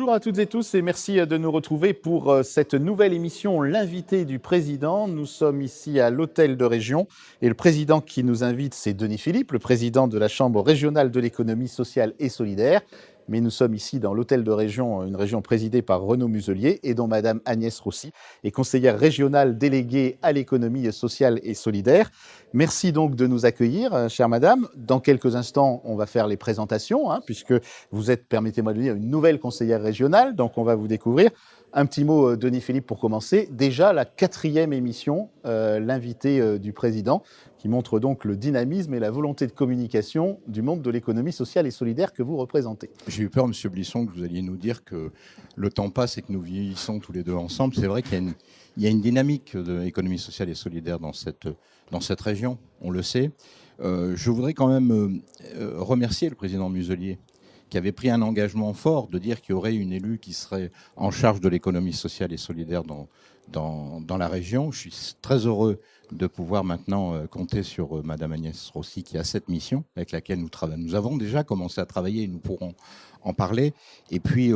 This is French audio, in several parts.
Bonjour à toutes et tous et merci de nous retrouver pour cette nouvelle émission L'invité du président. Nous sommes ici à l'hôtel de région et le président qui nous invite, c'est Denis Philippe, le président de la Chambre régionale de l'économie sociale et solidaire. Mais nous sommes ici dans l'hôtel de région, une région présidée par Renaud Muselier et dont Madame Agnès Rossi est conseillère régionale déléguée à l'économie sociale et solidaire. Merci donc de nous accueillir, chère Madame. Dans quelques instants, on va faire les présentations, puisque vous êtes, permettez-moi de le dire, une nouvelle conseillère régionale, donc on va vous découvrir. Un petit mot, Denis Philippe, pour commencer. Déjà la 4e émission, l'invité du président, qui montre donc le dynamisme et la volonté de communication du monde de l'économie sociale et solidaire que vous représentez. J'ai eu peur, Monsieur Blisson, que vous alliez nous dire que le temps passe et que nous vieillissons tous les deux ensemble. C'est vrai qu'il y a une dynamique de l'économie sociale et solidaire dans cette région, on le sait. Je voudrais quand même remercier le président Muselier, qui avait pris un engagement fort de dire qu'il y aurait une élue qui serait en charge de l'économie sociale et solidaire dans la région. Je suis très heureux de pouvoir maintenant compter sur Madame Agnès Rossi qui a cette mission avec laquelle nous avons déjà commencé à travailler et nous pourrons en parler. Et puis,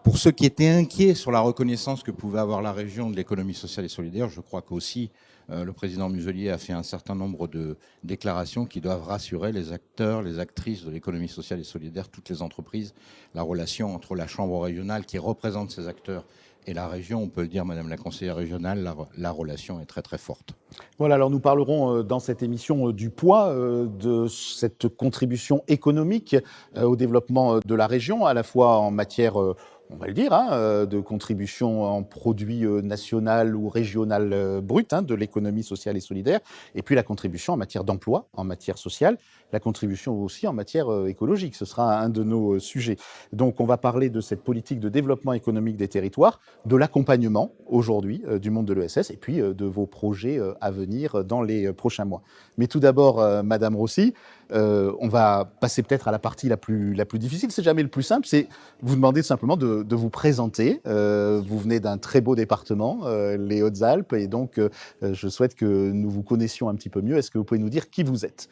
pour ceux qui étaient inquiets sur la reconnaissance que pouvait avoir la région de l'économie sociale et solidaire, je crois qu'aussi le président Muselier a fait un certain nombre de déclarations qui doivent rassurer les acteurs, les actrices de l'économie sociale et solidaire, toutes les entreprises. La relation entre la Chambre régionale qui représente ces acteurs et la région, on peut le dire, Madame la conseillère régionale, la relation est très très forte. Voilà, alors nous parlerons dans cette émission du poids de cette contribution économique au développement de la région, à la fois en matière, on va le dire, de contribution en produit national ou régional brut de l'économie sociale et solidaire, et puis la contribution en matière d'emploi, en matière sociale, la contribution aussi en matière écologique. Ce sera un de nos sujets. Donc on va parler de cette politique de développement économique des territoires, de l'accompagnement aujourd'hui du monde de l'ESS, et puis de vos projets à venir dans les prochains mois. Mais tout d'abord, Madame Rossi, on va passer peut-être à la partie la plus difficile. C'est jamais le plus simple, c'est vous demander simplement de vous présenter. Vous venez d'un très beau département, les Hautes-Alpes, et donc je souhaite que nous vous connaissions un petit peu mieux. Est-ce que vous pouvez nous dire qui vous êtes ?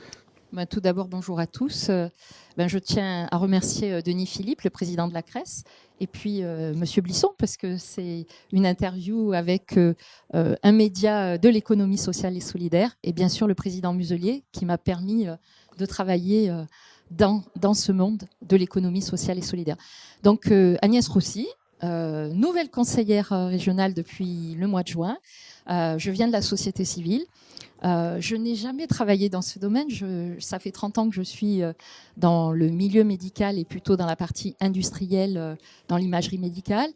Tout d'abord, bonjour à tous. Je tiens à remercier Denis Philippe, le président de la CRES, et puis Monsieur Blisson, parce que c'est une interview avec un média de l'économie sociale et solidaire, et bien sûr le président Muselier, qui m'a permis de travailler dans ce monde de l'économie sociale et solidaire. Donc Agnès Rossi, nouvelle conseillère régionale depuis le mois de juin. Je viens de la société civile. Je n'ai jamais travaillé dans ce domaine. Ça fait 30 ans que je suis dans le milieu médical et plutôt dans la partie industrielle, dans l'imagerie médicale.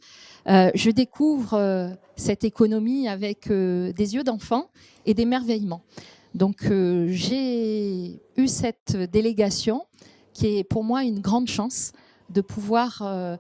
Je découvre cette économie avec des yeux d'enfant et d'émerveillement. Donc j'ai eu cette délégation qui est pour moi une grande chance de pouvoir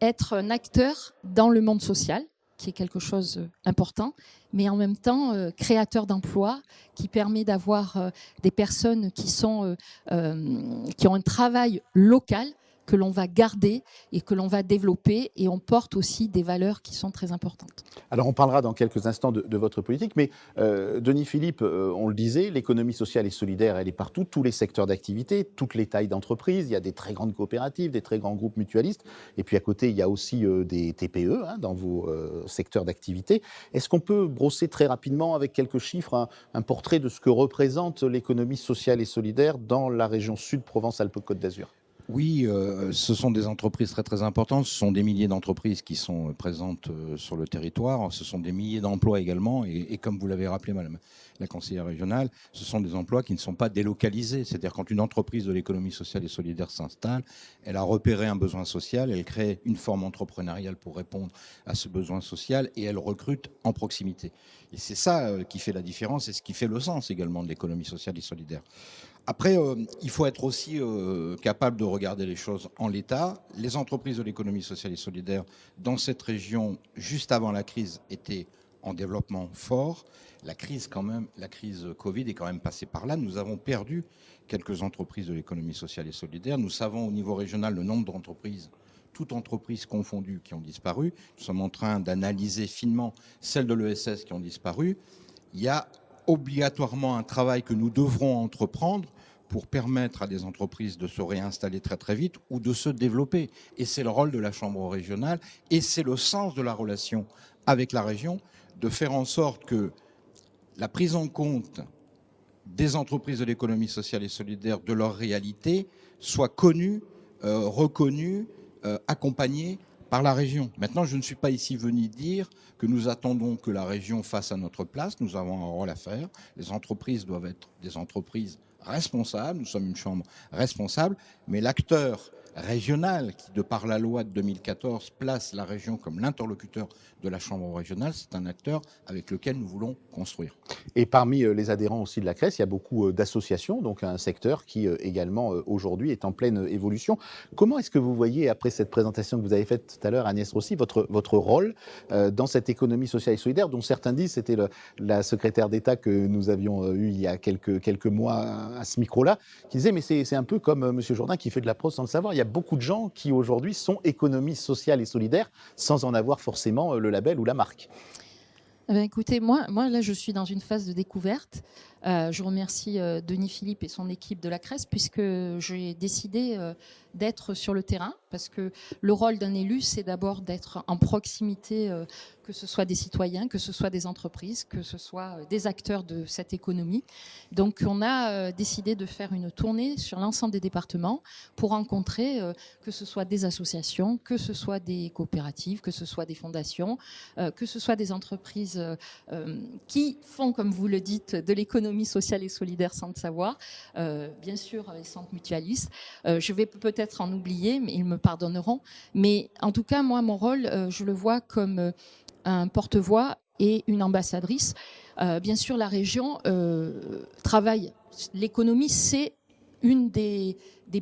être un acteur dans le monde social, qui est quelque chose d'important, mais en même temps créateur d'emplois, qui permet d'avoir des personnes qui ont un travail local que l'on va garder et que l'on va développer, et on porte aussi des valeurs qui sont très importantes. Alors on parlera dans quelques instants de votre politique, mais Denis Philippe, on le disait, l'économie sociale et solidaire, elle est partout, tous les secteurs d'activité, toutes les tailles d'entreprises, il y a des très grandes coopératives, des très grands groupes mutualistes, et puis à côté, il y a aussi des TPE dans vos secteurs d'activité. Est-ce qu'on peut brosser très rapidement, avec quelques chiffres, un portrait de ce que représente l'économie sociale et solidaire dans la région Sud Provence-Alpes-Côte d'Azur ? Oui, ce sont des entreprises très très importantes. Ce sont des milliers d'entreprises qui sont présentes sur le territoire. Ce sont des milliers d'emplois également. Et comme vous l'avez rappelé, Madame la conseillère régionale, ce sont des emplois qui ne sont pas délocalisés. C'est-à-dire quand une entreprise de l'économie sociale et solidaire s'installe, elle a repéré un besoin social, elle crée une forme entrepreneuriale pour répondre à ce besoin social et elle recrute en proximité. Et c'est ça qui fait la différence et ce qui fait le sens également de l'économie sociale et solidaire. Après, il faut être aussi capable de regarder les choses en l'état. Les entreprises de l'économie sociale et solidaire dans cette région, juste avant la crise, étaient en développement fort. La crise Covid est quand même passée par là. Nous avons perdu quelques entreprises de l'économie sociale et solidaire. Nous savons au niveau régional le nombre d'entreprises, toutes entreprises confondues, qui ont disparu. Nous sommes en train d'analyser finement celles de l'ESS qui ont disparu. Il y a obligatoirement un travail que nous devrons entreprendre pour permettre à des entreprises de se réinstaller très très vite ou de se développer. Et c'est le rôle de la Chambre régionale et c'est le sens de la relation avec la région, de faire en sorte que la prise en compte des entreprises de l'économie sociale et solidaire, de leur réalité, soit connue, reconnue, accompagnée par la région. Maintenant, je ne suis pas ici venu dire que nous attendons que la région fasse à notre place. Nous avons un rôle à faire. Les entreprises doivent être des entreprises responsables. Nous sommes une chambre responsable. Mais l'acteur régional, qui, de par la loi de 2014, place la région comme l'interlocuteur de la chambre régionale, c'est un acteur avec lequel nous voulons construire. Et parmi les adhérents aussi de la CRES, il y a beaucoup d'associations, donc un secteur qui également aujourd'hui est en pleine évolution. Comment est-ce que vous voyez, après cette présentation que vous avez faite tout à l'heure, Agnès Rossi, votre rôle dans cette économie sociale et solidaire, dont certains disent, c'était la secrétaire d'État que nous avions eue il y a quelques mois à ce micro-là, qui disait, mais c'est un peu comme M. Jourdain qui fait de la prose sans le savoir. Il y a beaucoup de gens qui aujourd'hui sont économie sociale et solidaire sans en avoir forcément le label ou la marque. Eh bien, écoutez, moi, là, je suis dans une phase de découverte. Je remercie Denis Philippe et son équipe de la CRES, puisque j'ai décidé d'être sur le terrain, parce que le rôle d'un élu, c'est d'abord d'être en proximité, que ce soit des citoyens, que ce soit des entreprises, que ce soit des acteurs de cette économie. Donc, on a décidé de faire une tournée sur l'ensemble des départements pour rencontrer que ce soit des associations, que ce soit des coopératives, que ce soit des fondations, que ce soit des entreprises qui font, comme vous le dites, de l'économie sociale et solidaire sans le savoir, bien sûr les centres mutualistes. Je vais peut-être en oublier, mais ils me pardonneront. Mais en tout cas, moi, mon rôle, je le vois comme un porte-voix et une ambassadrice. Bien sûr, la région travaille. L'économie, c'est une des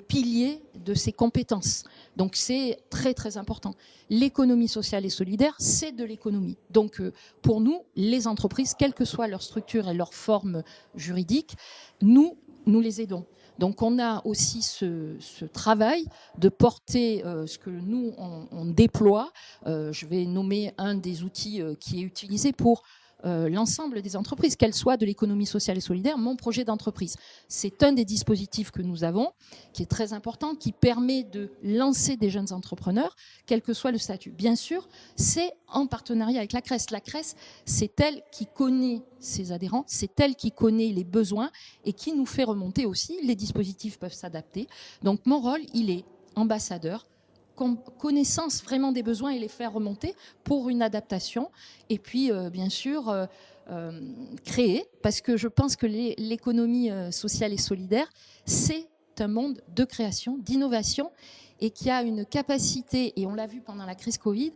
piliers de ses compétences. Donc c'est très très important. L'économie sociale et solidaire, c'est de l'économie. Donc pour nous, les entreprises, quelle que soit leur structure et leur forme juridique, nous les aidons. Donc on a aussi ce travail de porter ce que nous on déploie. Je vais nommer un des outils qui est utilisé pour l'ensemble des entreprises, qu'elles soient de l'économie sociale et solidaire, mon projet d'entreprise. C'est un des dispositifs que nous avons, qui est très important, qui permet de lancer des jeunes entrepreneurs, quel que soit le statut. Bien sûr, c'est en partenariat avec la CRES. La CRES, c'est elle qui connaît ses adhérents, c'est elle qui connaît les besoins et qui nous fait remonter aussi. Les dispositifs peuvent s'adapter. Donc mon rôle, il est ambassadeur, connaissance vraiment des besoins et les faire remonter pour une adaptation. Et puis, bien sûr, créer, parce que je pense que l'économie sociale et solidaire, c'est un monde de création, d'innovation, et qui a une capacité, et on l'a vu pendant la crise Covid,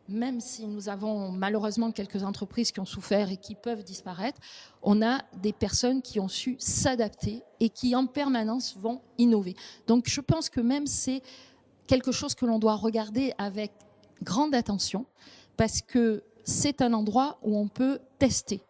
même si nous avons malheureusement quelques entreprises qui ont souffert et qui peuvent disparaître, on a des personnes qui ont su s'adapter et qui en permanence vont innover. Donc je pense que même c'est quelque chose que l'on doit regarder avec grande attention, parce que c'est un endroit où on peut tester.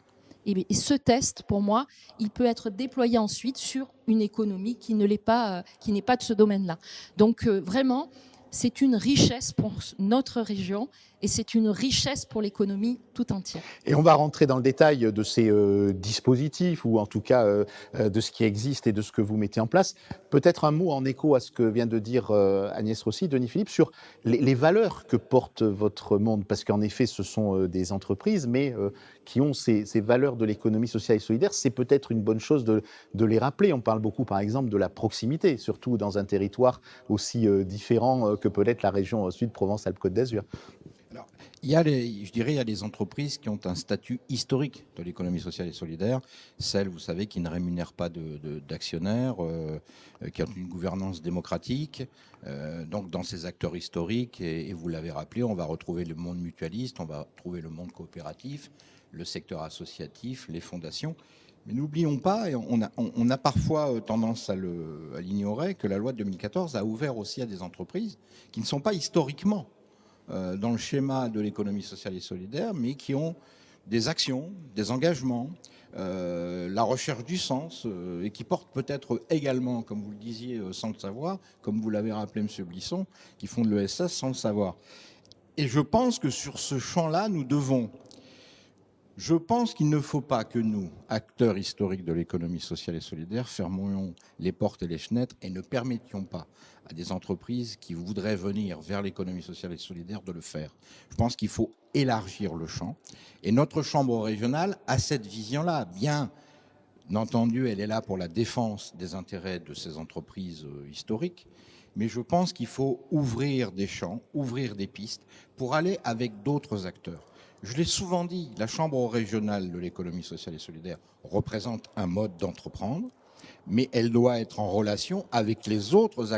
Et ce test, pour moi, il peut être déployé ensuite sur une économie qui n'est pas de ce domaine-là. Donc vraiment, c'est une richesse pour notre région et c'est une richesse pour l'économie tout entière. Et on va rentrer dans le détail de ces dispositifs, ou en tout cas de ce qui existe et de ce que vous mettez en place. Peut-être un mot en écho à ce que vient de dire Agnès Rossi, Denis Philippe, sur les valeurs que porte votre monde, parce qu'en effet, ce sont des entreprises, mais qui ont ces valeurs de l'économie sociale et solidaire. C'est peut-être une bonne chose de les rappeler. On parle beaucoup, par exemple, de la proximité, surtout dans un territoire aussi différent que peut l'être la région Sud Provence-Alpes-Côte d'Azur. Alors, il y a des entreprises qui ont un statut historique de l'économie sociale et solidaire. Celles, vous savez, qui ne rémunèrent pas d'actionnaires, qui ont une gouvernance démocratique. Donc, dans ces acteurs historiques, et vous l'avez rappelé, on va retrouver le monde mutualiste, on va trouver le monde coopératif, le secteur associatif, les fondations. Mais n'oublions pas, et on a parfois tendance à l'ignorer, que la loi de 2014 a ouvert aussi à des entreprises qui ne sont pas historiquement dans le schéma de l'économie sociale et solidaire, mais qui ont des actions, des engagements, la recherche du sens, et qui portent peut-être également, comme vous le disiez, sans le savoir, comme vous l'avez rappelé, M. Blisson, qui font de l'ESS sans le savoir. Et je pense que sur ce champ-là, nous devons Je pense qu'il ne faut pas que nous, acteurs historiques de l'économie sociale et solidaire, fermions les portes et les fenêtres et ne permettions pas à des entreprises qui voudraient venir vers l'économie sociale et solidaire de le faire. Je pense qu'il faut élargir le champ. Et notre Chambre régionale a cette vision-là. Bien entendu, elle est là pour la défense des intérêts de ces entreprises historiques, mais je pense qu'il faut ouvrir des champs, ouvrir des pistes pour aller avec d'autres acteurs. Je l'ai souvent dit, la Chambre régionale de l'économie sociale et solidaire représente un mode d'entreprendre, mais elle doit être en relation avec les autres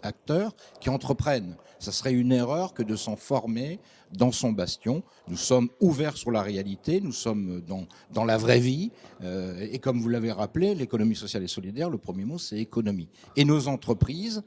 acteurs qui entreprennent. Ça serait une erreur que de s'en former dans son bastion. Nous sommes ouverts sur la réalité, nous sommes dans la vraie vie. Et comme vous l'avez rappelé, l'économie sociale et solidaire, le premier mot, c'est économie. Et nos entreprises,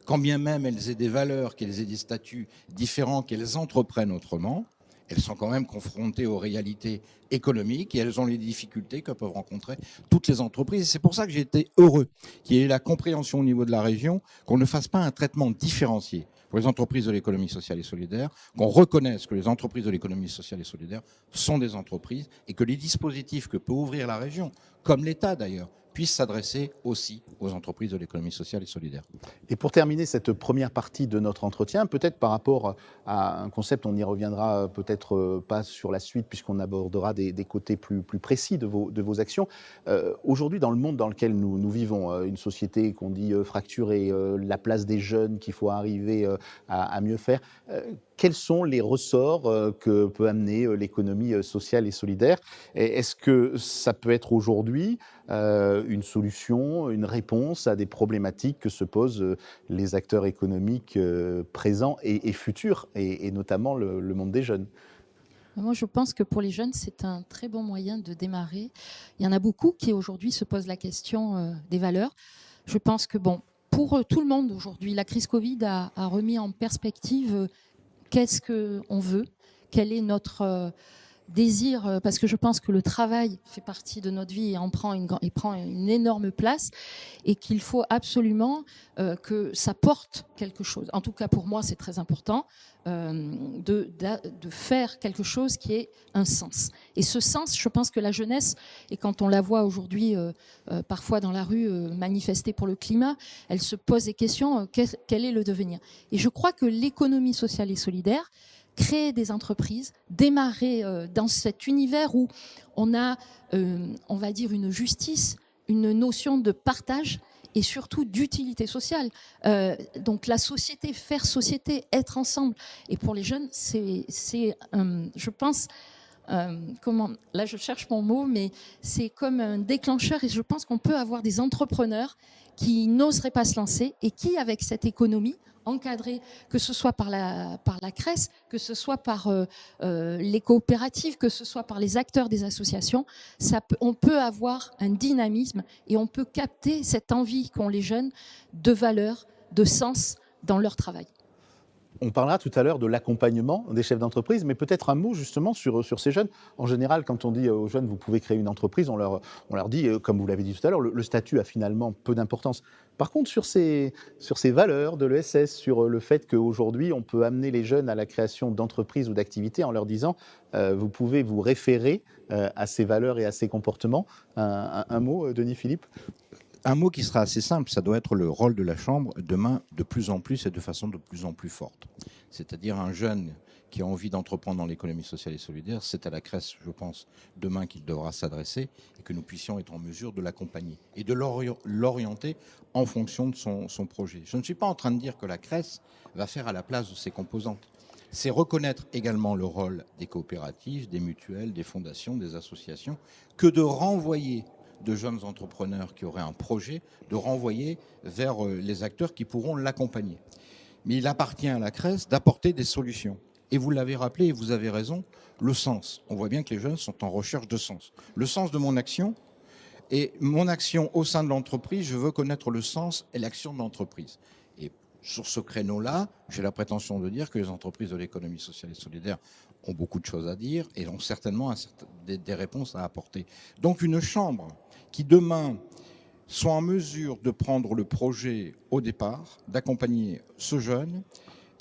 quand bien même elles aient des valeurs, qu'elles aient des statuts différents, qu'elles entreprennent autrement, elles sont quand même confrontées aux réalités économiques et elles ont les difficultés que peuvent rencontrer toutes les entreprises. Et c'est pour ça que j'ai été heureux qu'il y ait la compréhension au niveau de la région, qu'on ne fasse pas un traitement différencié pour les entreprises de l'économie sociale et solidaire, qu'on reconnaisse que les entreprises de l'économie sociale et solidaire sont des entreprises et que les dispositifs que peut ouvrir la région, comme l'État d'ailleurs, puissent s'adresser aussi aux entreprises de l'économie sociale et solidaire. Et pour terminer cette première partie de notre entretien, peut-être par rapport à un concept, on y reviendra peut-être pas sur la suite puisqu'on abordera des côtés plus précis de vos actions. Aujourd'hui, dans le monde dans lequel nous vivons, une société qu'on dit fracturée, la place des jeunes qu'il faut arriver à mieux faire, quels sont les ressorts que peut amener l'économie sociale et solidaire? Est-ce que ça peut être aujourd'hui une solution, une réponse à des problématiques que se posent les acteurs économiques présents et futurs, et notamment le monde des jeunes? Moi, je pense que pour les jeunes, c'est un très bon moyen de démarrer. Il y en a beaucoup qui aujourd'hui se posent la question des valeurs. Je pense que pour tout le monde aujourd'hui, la crise Covid a remis en perspective qu'est-ce qu'on veut, quel est notre désir, parce que je pense que le travail fait partie de notre vie et prend une énorme place, et qu'il faut absolument que ça porte quelque chose. En tout cas, pour moi, c'est très important de faire quelque chose qui ait un sens. Et ce sens, je pense que la jeunesse, et quand on la voit aujourd'hui parfois dans la rue manifester pour le climat, elle se pose des questions, quel est le devenir? Et je crois que l'économie sociale et solidaire, créer des entreprises, démarrer dans cet univers où on a, on va dire, une justice, une notion de partage et surtout d'utilité sociale. Donc la société, faire société, être ensemble. Et pour les jeunes, c'est je pense, là je cherche mon mot, mais c'est comme un déclencheur, et je pense qu'on peut avoir des entrepreneurs qui n'oseraient pas se lancer et qui, avec cette économie encadrée, que ce soit par la CRES, que ce soit par les coopératives, que ce soit par les acteurs des associations, on peut avoir un dynamisme et on peut capter cette envie qu'ont les jeunes de valeur, de sens dans leur travail. On parlera tout à l'heure de l'accompagnement des chefs d'entreprise, mais peut-être un mot justement sur ces jeunes. En général, quand on dit aux jeunes, vous pouvez créer une entreprise, on leur dit, comme vous l'avez dit tout à l'heure, le statut a finalement peu d'importance. Par contre, sur ces valeurs de l'ESS, sur le fait qu'aujourd'hui, on peut amener les jeunes à la création d'entreprises ou d'activités en leur disant, vous pouvez vous référer à ces valeurs et à ces comportements. Un mot, Denis Philippe? Un mot qui sera assez simple, ça doit être le rôle de la Chambre demain de plus en plus et de façon de plus en plus forte. C'est-à-dire un jeune qui a envie d'entreprendre dans l'économie sociale et solidaire, c'est à la CRES, je pense, demain qu'il devra s'adresser et que nous puissions être en mesure de l'accompagner et de l'orienter en fonction de son projet. Je ne suis pas en train de dire que la CRES va faire à la place de ses composantes. C'est reconnaître également le rôle des coopératives, des mutuelles, des fondations, des associations, que de renvoyer de jeunes entrepreneurs qui auraient un projet, de renvoyer vers les acteurs qui pourront l'accompagner. Mais il appartient à la CRES d'apporter des solutions. Et vous l'avez rappelé, et vous avez raison, le sens. On voit bien que les jeunes sont en recherche de sens. Le sens de mon action, et mon action au sein de l'entreprise, je veux connaître le sens et l'action de l'entreprise. Et sur ce créneau-là, j'ai la prétention de dire que les entreprises de l'économie sociale et solidaire ont beaucoup de choses à dire et ont certainement des réponses à apporter. Donc une chambre qui demain soit en mesure de prendre le projet au départ, d'accompagner ce jeune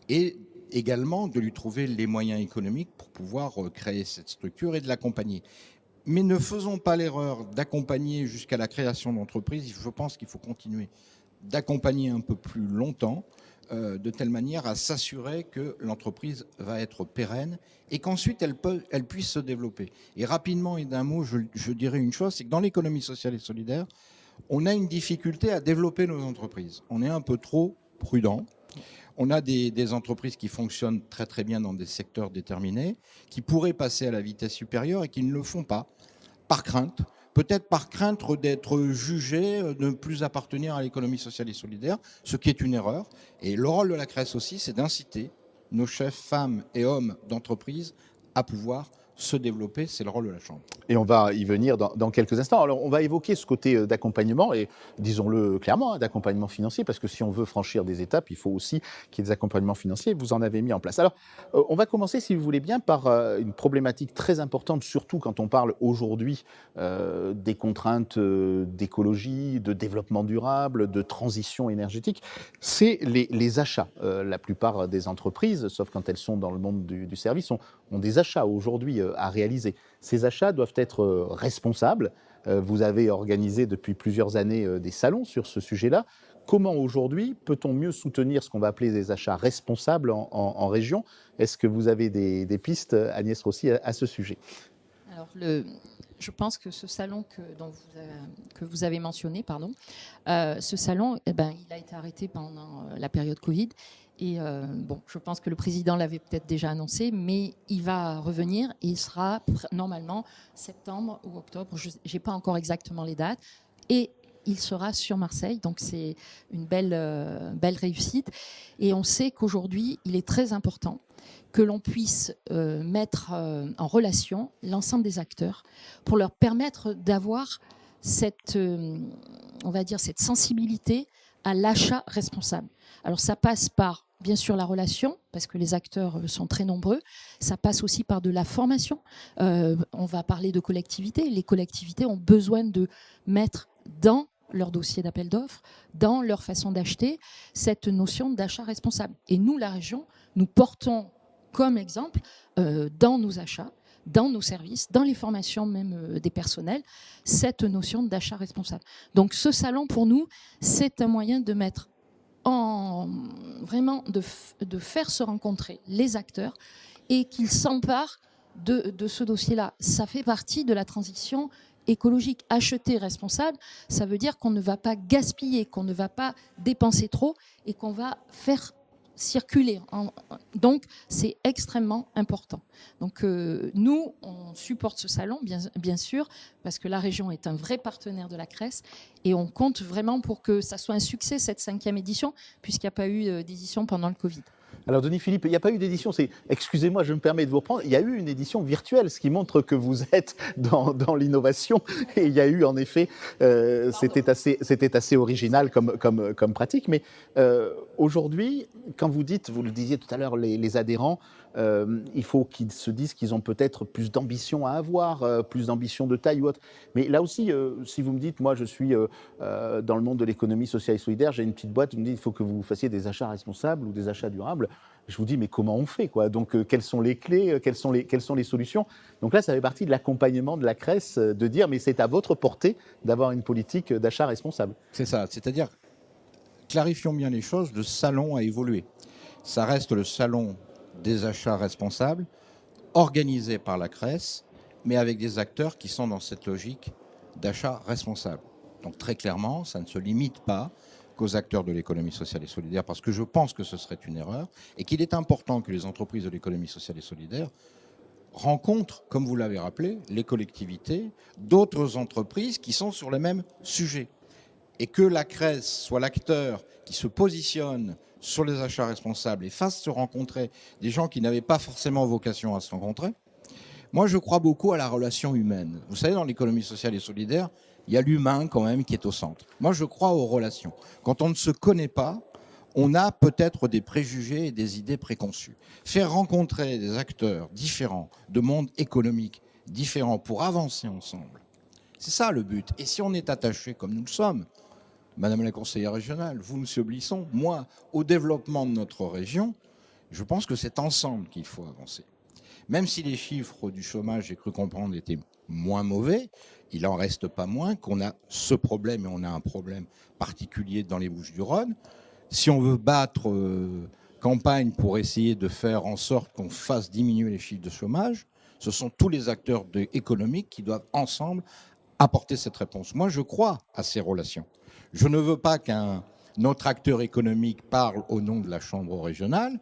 et également de lui trouver les moyens économiques pour pouvoir créer cette structure et de l'accompagner. Mais ne faisons pas l'erreur d'accompagner jusqu'à la création d'entreprise. Je pense qu'il faut continuer d'accompagner un peu plus longtemps, de telle manière à s'assurer que l'entreprise va être pérenne et qu'ensuite elle puisse se développer. Et rapidement et d'un mot, je dirais une chose, c'est que dans l'économie sociale et solidaire, on a une difficulté à développer nos entreprises. On est un peu trop prudent. On a des entreprises qui fonctionnent très très bien dans des secteurs déterminés, qui pourraient passer à la vitesse supérieure et qui ne le font pas, par crainte, peut-être par crainte d'être jugées, de ne plus appartenir à l'économie sociale et solidaire, ce qui est une erreur. Et le rôle de la CRES aussi, c'est d'inciter nos chefs, femmes et hommes d'entreprise à pouvoir se développer, c'est le rôle de la Chambre. Et on va y venir dans quelques instants. Alors, on va évoquer ce côté d'accompagnement, et disons-le clairement, d'accompagnement financier, parce que si on veut franchir des étapes, il faut aussi qu'il y ait des accompagnements financiers. Vous en avez mis en place. Alors, on va commencer, si vous voulez bien, par une problématique très importante, surtout quand on parle aujourd'hui des contraintes d'écologie, de développement durable, de transition énergétique. C'est les achats. La plupart des entreprises, sauf quand elles sont dans le monde du service, ont des achats aujourd'hui à réaliser. Ces achats doivent être responsables. Vous avez organisé depuis plusieurs années des salons sur ce sujet-là. Comment aujourd'hui peut-on mieux soutenir ce qu'on va appeler des achats responsables en région? Est-ce que vous avez des pistes, Agnès Rossi, à ce sujet? Alors, je pense que ce salon que vous avez mentionné, ce salon, il a été arrêté pendant la période Covid. Et je pense que le président l'avait peut-être déjà annoncé, mais il va revenir et il sera normalement septembre ou octobre, je n'ai pas encore exactement les dates, et il sera sur Marseille, donc c'est une belle réussite. Et on sait qu'aujourd'hui, il est très important que l'on puisse mettre en relation l'ensemble des acteurs pour leur permettre d'avoir cette sensibilité à l'achat responsable. Alors ça passe par, bien sûr, la relation, parce que les acteurs sont très nombreux. Ça passe aussi par de la formation. On va parler de collectivités. Les collectivités ont besoin de mettre dans leur dossier d'appel d'offres, dans leur façon d'acheter, cette notion d'achat responsable. Et nous, la région, nous portons comme exemple dans nos achats, dans nos services, dans les formations même des personnels, cette notion d'achat responsable. Donc ce salon, pour nous, c'est un moyen de mettre de faire se rencontrer les acteurs et qu'ils s'emparent de ce dossier-là. Ça fait partie de la transition écologique. Acheter responsable, ça veut dire qu'on ne va pas gaspiller, qu'on ne va pas dépenser trop et qu'on va faire circuler. Donc, c'est extrêmement important. Donc, nous, on supporte ce salon, bien sûr, parce que la région est un vrai partenaire de la CRES et on compte vraiment pour que ça soit un succès, cette 5e édition, puisqu'il n'y a pas eu d'édition pendant le Covid. Alors, Denis Philippe, il n'y a pas eu d'édition. Excusez-moi, je me permets de vous reprendre. Il y a eu une édition virtuelle, ce qui montre que vous êtes dans l'innovation. Et il y a eu, en effet, c'était assez original comme pratique. Mais aujourd'hui, quand vous le disiez tout à l'heure, les adhérents, il faut qu'ils se disent qu'ils ont peut-être plus d'ambition à avoir, plus d'ambition de taille ou autre. Mais là aussi, si vous me dites, moi, je suis dans le monde de l'économie sociale et solidaire, j'ai une petite boîte, vous me dites, il faut que vous fassiez des achats responsables ou des achats durables. Je vous dis, mais comment on fait, quoi? Donc, quelles sont les clés, quelles sont les solutions? Donc là, ça fait partie de l'accompagnement de la CRES, de dire, mais c'est à votre portée d'avoir une politique d'achat responsable. C'est ça, c'est-à-dire, clarifions bien les choses, le salon a évolué. Ça reste le salon des achats responsables, organisé par la CRES, mais avec des acteurs qui sont dans cette logique d'achat responsable. Donc très clairement, ça ne se limite pas qu'aux acteurs de l'économie sociale et solidaire, parce que je pense que ce serait une erreur, et qu'il est important que les entreprises de l'économie sociale et solidaire rencontrent, comme vous l'avez rappelé, les collectivités, d'autres entreprises qui sont sur le même sujet. Et que la CRES soit l'acteur qui se positionne sur les achats responsables et fasse se rencontrer des gens qui n'avaient pas forcément vocation à se rencontrer. Moi, je crois beaucoup à la relation humaine. Vous savez, dans l'économie sociale et solidaire, il y a l'humain quand même qui est au centre. Moi, je crois aux relations. Quand on ne se connaît pas, on a peut-être des préjugés et des idées préconçues. Faire rencontrer des acteurs différents, de mondes économiques différents pour avancer ensemble, c'est ça le but. Et si on est attaché, comme nous le sommes, Madame la conseillère régionale, vous, Monsieur Blisson, moi, au développement de notre région, Je pense que c'est ensemble qu'il faut avancer. Même si les chiffres du chômage, j'ai cru comprendre, étaient moins mauvais, il en reste pas moins qu'on a ce problème, et on a un problème particulier dans les Bouches-du-Rhône. Si on veut battre campagne pour essayer de faire en sorte qu'on fasse diminuer les chiffres de chômage, ce sont tous les acteurs économiques qui doivent ensemble apporter cette réponse. Moi, je crois à ces relations. Je ne veux pas qu'un autre acteur économique parle au nom de la Chambre régionale.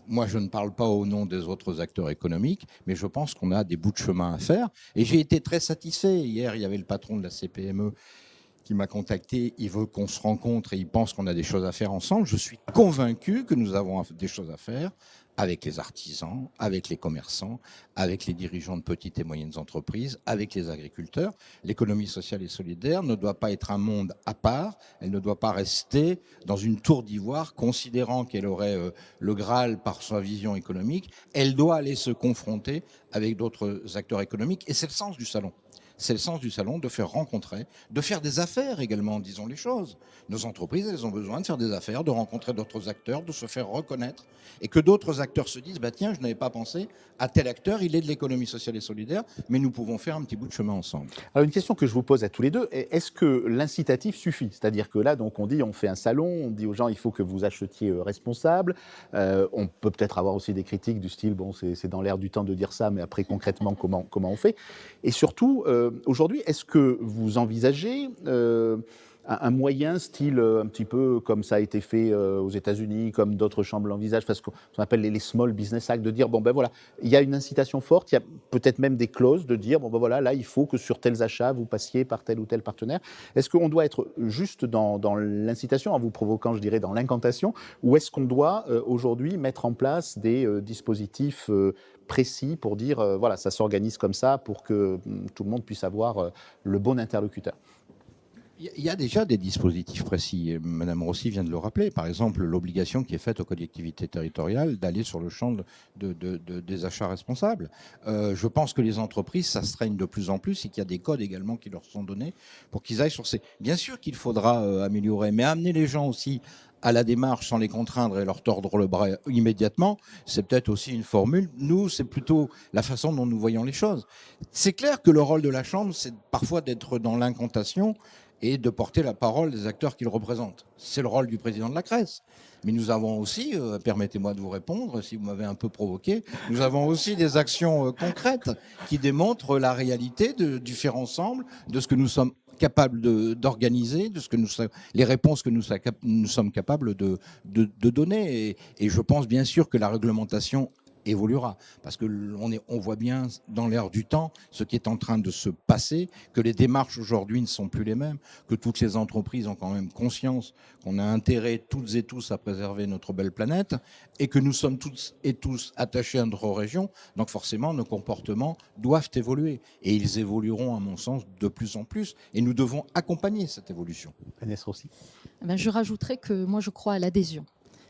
Moi, je ne parle pas au nom des autres acteurs économiques, mais je pense qu'on a des bouts de chemin à faire. Et j'ai été très satisfait. Hier, il y avait le patron de la CPME qui m'a contacté. Il veut qu'on se rencontre et il pense qu'on a des choses à faire ensemble. Je suis convaincu que nous avons des choses à faire avec les artisans, avec les commerçants, avec les dirigeants de petites et moyennes entreprises, avec les agriculteurs. L'économie sociale et solidaire ne doit pas être un monde à part, elle ne doit pas rester dans une tour d'ivoire considérant qu'elle aurait le Graal par sa vision économique. Elle doit aller se confronter avec d'autres acteurs économiques et c'est le sens du salon. C'est le sens du salon, de faire rencontrer, de faire des affaires également, disons les choses. Nos entreprises, elles ont besoin de faire des affaires, de rencontrer d'autres acteurs, de se faire reconnaître, et que d'autres acteurs se disent, bah tiens, je n'avais pas pensé à tel acteur, il est de l'économie sociale et solidaire, mais nous pouvons faire un petit bout de chemin ensemble. Alors une question que je vous pose à tous les deux, est-ce que l'incitatif suffit? C'est-à-dire que là, donc, on dit, on fait un salon, on dit aux gens, il faut que vous achetiez responsable. On peut peut-être avoir aussi des critiques du style, bon, c'est dans l'air du temps de dire ça, mais après, concrètement, comment on fait? Et surtout, aujourd'hui, est-ce que vous envisagez un moyen style un petit peu comme ça a été fait aux États-Unis, comme d'autres chambres l'envisagent, parce qu'on appelle les Small Business Act, de dire, bon ben voilà, il y a une incitation forte, il y a peut-être même des clauses de dire, bon ben voilà, là il faut que sur tels achats, vous passiez par tel ou tel partenaire. Est-ce qu'on doit être juste dans l'incitation, en vous provoquant, je dirais, dans l'incantation, ou est-ce qu'on doit aujourd'hui mettre en place des dispositifs précis pour dire, voilà, ça s'organise comme ça pour que tout le monde puisse avoir le bon interlocuteur? Il y a déjà des dispositifs précis. Madame Rossi vient de le rappeler. Par exemple, l'obligation qui est faite aux collectivités territoriales d'aller sur le champ des achats responsables. Je pense que les entreprises s'astreignent de plus en plus et qu'il y a des codes également qui leur sont donnés pour qu'ils aillent sur ces... Bien sûr qu'il faudra améliorer, mais amener les gens aussi à la démarche sans les contraindre et leur tordre le bras immédiatement, c'est peut-être aussi une formule. Nous, c'est plutôt la façon dont nous voyons les choses. C'est clair que le rôle de la Chambre, c'est parfois d'être dans l'incantation et de porter la parole des acteurs qu'il représente. C'est le rôle du président de la CRES. Mais nous avons aussi, permettez-moi de vous répondre, si vous m'avez un peu provoqué, nous avons aussi des actions concrètes qui démontrent la réalité du faire ensemble, de ce que nous sommes capables d'organiser, de ce que les réponses que nous sommes capables de donner. Et je pense bien sûr que la réglementation évoluera, parce que on voit bien dans l'air du temps ce qui est en train de se passer, que les démarches aujourd'hui ne sont plus les mêmes, que toutes les entreprises ont quand même conscience qu'on a intérêt toutes et tous à préserver notre belle planète et que nous sommes toutes et tous attachés à notre région, donc forcément nos comportements doivent évoluer et ils évolueront à mon sens de plus en plus et nous devons accompagner cette évolution. Agnès Rossi. Je rajouterais que moi je crois à l'adhésion.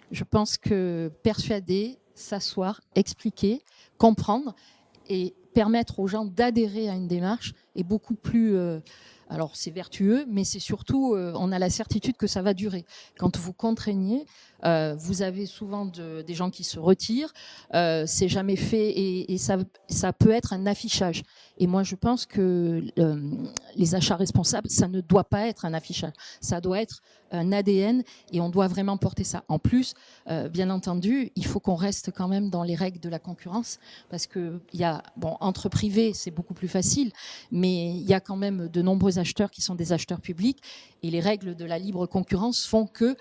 Je pense que persuader, s'asseoir, expliquer, comprendre et permettre aux gens d'adhérer à une démarche est beaucoup plus... alors c'est vertueux, mais c'est surtout, on a la certitude que ça va durer. Quand vous contraignez, vous avez souvent des gens qui se retirent, c'est jamais fait et ça peut être un affichage. Et moi je pense que les achats responsables, ça ne doit pas être un affichage, ça doit être un ADN et on doit vraiment porter ça. En plus, bien entendu, il faut qu'on reste quand même dans les règles de la concurrence parce que entre privés, c'est beaucoup plus facile, mais il y a quand même de nombreux acheteurs qui sont des acheteurs publics et les règles de la libre concurrence font que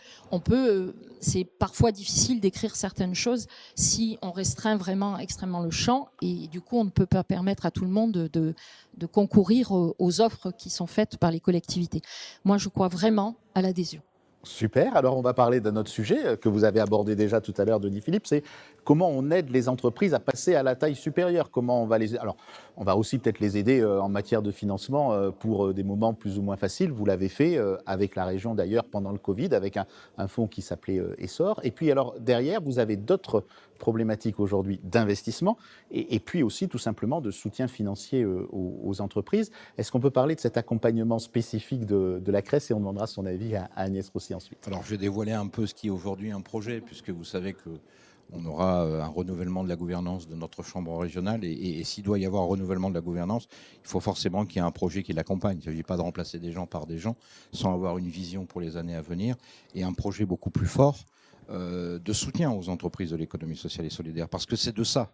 c'est parfois difficile d'écrire certaines choses si on restreint vraiment extrêmement le champ et du coup on ne peut pas permettre à tout le monde de concourir aux offres qui sont faites par les collectivités. Moi je crois vraiment à l'adhésion. Super, alors on va parler d'un autre sujet que vous avez abordé déjà tout à l'heure, Denis Philippe, c'est comment on aide les entreprises à passer à la taille supérieure. Comment on va les... Alors, on va aussi peut-être les aider en matière de financement pour des moments plus ou moins faciles. Vous l'avez fait avec la région d'ailleurs pendant le Covid, avec un fonds qui s'appelait Essor. Et puis alors derrière, vous avez d'autres problématiques aujourd'hui d'investissement et puis aussi tout simplement de soutien financier aux entreprises. Est-ce qu'on peut parler de cet accompagnement spécifique de la CRES et on demandera son avis à Agnès Rossi ensuite. Alors je vais dévoiler un peu ce qui est aujourd'hui un projet, puisque vous savez que on aura un renouvellement de la gouvernance de notre chambre régionale. Et s'il doit y avoir un renouvellement de la gouvernance, il faut forcément qu'il y ait un projet qui l'accompagne. Il ne s'agit pas de remplacer des gens par des gens sans avoir une vision pour les années à venir et un projet beaucoup plus fort de soutien aux entreprises de l'économie sociale et solidaire. Parce que c'est de ça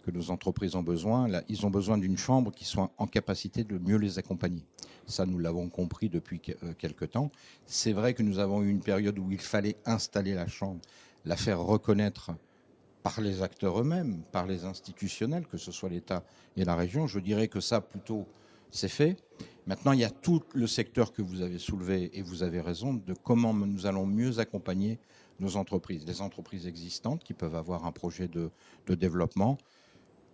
que nos entreprises ont besoin. Là, ils ont besoin d'une chambre qui soit en capacité de mieux les accompagner. Ça, nous l'avons compris depuis quelque temps. C'est vrai que nous avons eu une période où il fallait installer la chambre, la faire reconnaître par les acteurs eux-mêmes, par les institutionnels, que ce soit l'État et la région. Je dirais que ça, plutôt, c'est fait. Maintenant, il y a tout le secteur que vous avez soulevé, et vous avez raison, de comment nous allons mieux accompagner nos entreprises, les entreprises existantes qui peuvent avoir un projet de développement.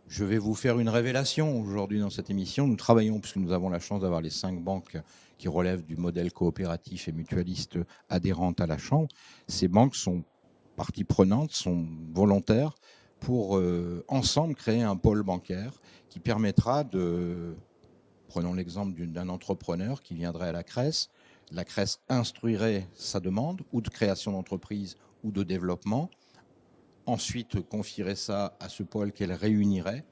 Je vais vous faire une révélation aujourd'hui dans cette émission. Nous travaillons, puisque nous avons la chance d'avoir les 5 banques qui relèvent du modèle coopératif et mutualiste adhérentes à la Chambre. Ces banques sont partie prenante, sont volontaires pour ensemble créer un pôle bancaire qui permettra de, prenons l'exemple d'un entrepreneur qui viendrait à la CRES instruirait sa demande ou de création d'entreprise ou de développement, ensuite confierait ça à ce pôle qu'elle réunirait,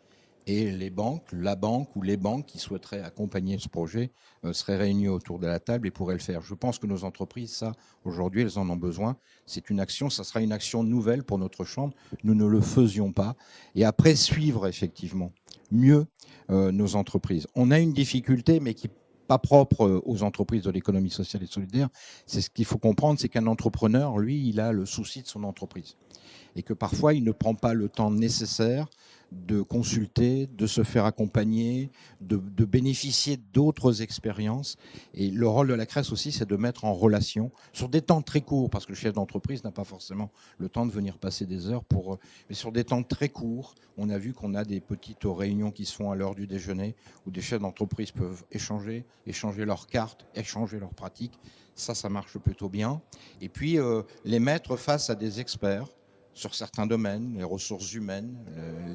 et les banques, la banque ou les banques qui souhaiteraient accompagner ce projet seraient réunies autour de la table et pourraient le faire. Je pense que nos entreprises, ça, aujourd'hui, elles en ont besoin. C'est une action, ça sera une action nouvelle pour notre Chambre. Nous ne le faisions pas. Et après, suivre effectivement mieux nos entreprises. On a une difficulté, mais qui n'est pas propre aux entreprises de l'économie sociale et solidaire. C'est ce qu'il faut comprendre, c'est qu'un entrepreneur, lui, il a le souci de son entreprise. Et que parfois, il ne prend pas le temps nécessaire de consulter, de se faire accompagner, de bénéficier d'autres expériences. Et le rôle de la CRES aussi, c'est de mettre en relation, sur des temps très courts, parce que le chef d'entreprise n'a pas forcément le temps de venir passer des heures pour... Mais sur des temps très courts, on a vu qu'on a des petites réunions qui se font à l'heure du déjeuner, où des chefs d'entreprise peuvent échanger leurs cartes, échanger leurs pratiques. Ça marche plutôt bien. Et puis, les mettre face à des experts, sur certains domaines, les ressources humaines,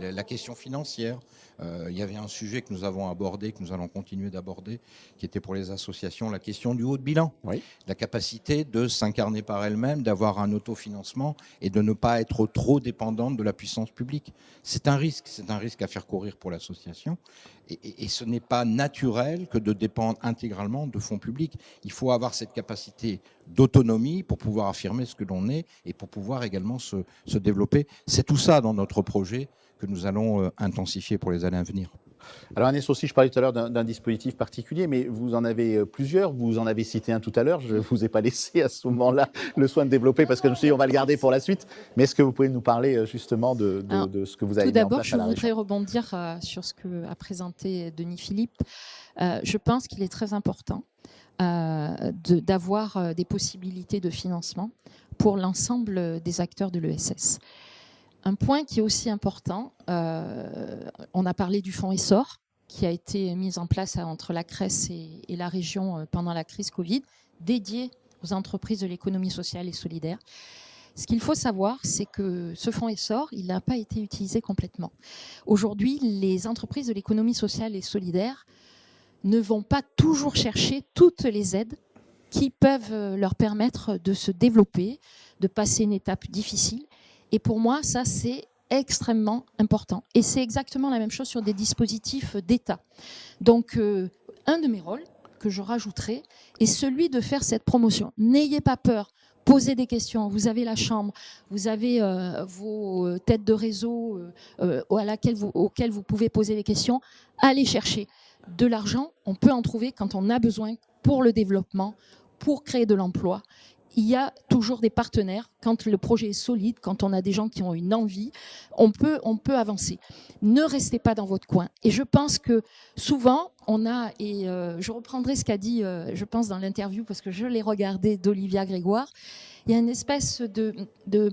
la question financière. Il y avait un sujet que nous avons abordé, que nous allons continuer d'aborder, qui était pour les associations, la question du haut de bilan. Oui. La capacité de s'incarner par elle-même, d'avoir un autofinancement et de ne pas être trop dépendante de la puissance publique. C'est un risque à faire courir pour l'association. Et ce n'est pas naturel que de dépendre intégralement de fonds publics. Il faut avoir cette capacité d'autonomie pour pouvoir affirmer ce que l'on est et pour pouvoir également se développer. C'est tout ça dans notre projet que nous allons intensifier pour les années à venir. Alors Agnès aussi, je parlais tout à l'heure d'un dispositif particulier, mais vous en avez plusieurs, vous en avez cité un tout à l'heure, je ne vous ai pas laissé à ce moment-là le soin de développer parce que je me suis dit on va le garder pour la suite, mais est-ce que vous pouvez nous parler justement de ce que vous avez mis en place à la région ? Tout d'abord, je voudrais rebondir sur ce qu'a présenté Denis Philippe. Je pense qu'il est très important d'avoir des possibilités de financement pour l'ensemble des acteurs de l'ESS. Un point qui est aussi important, on a parlé du fonds Essor, qui a été mis en place entre la CRES et la région pendant la crise Covid, dédié aux entreprises de l'économie sociale et solidaire. Ce qu'il faut savoir, c'est que ce fonds Essor, il n'a pas été utilisé complètement. Aujourd'hui, les entreprises de l'économie sociale et solidaire ne vont pas toujours chercher toutes les aides qui peuvent leur permettre de se développer, de passer une étape difficile. Et pour moi, ça, c'est extrêmement important. Et c'est exactement la même chose sur des dispositifs d'État. Donc, un de mes rôles que je rajouterai est celui de faire cette promotion. N'ayez pas peur, posez des questions. Vous avez la chambre, vous avez vos têtes de réseau auxquelles vous pouvez poser des questions. Allez chercher de l'argent. On peut en trouver quand on a besoin pour le développement, pour créer de l'emploi. Il y a toujours des partenaires. Quand le projet est solide, quand on a des gens qui ont une envie, on peut avancer. Ne restez pas dans votre coin. Et je pense que souvent, je reprendrai ce qu'a dit, je pense, dans l'interview, parce que je l'ai regardé d'Olivia Grégoire, il y a une espèce de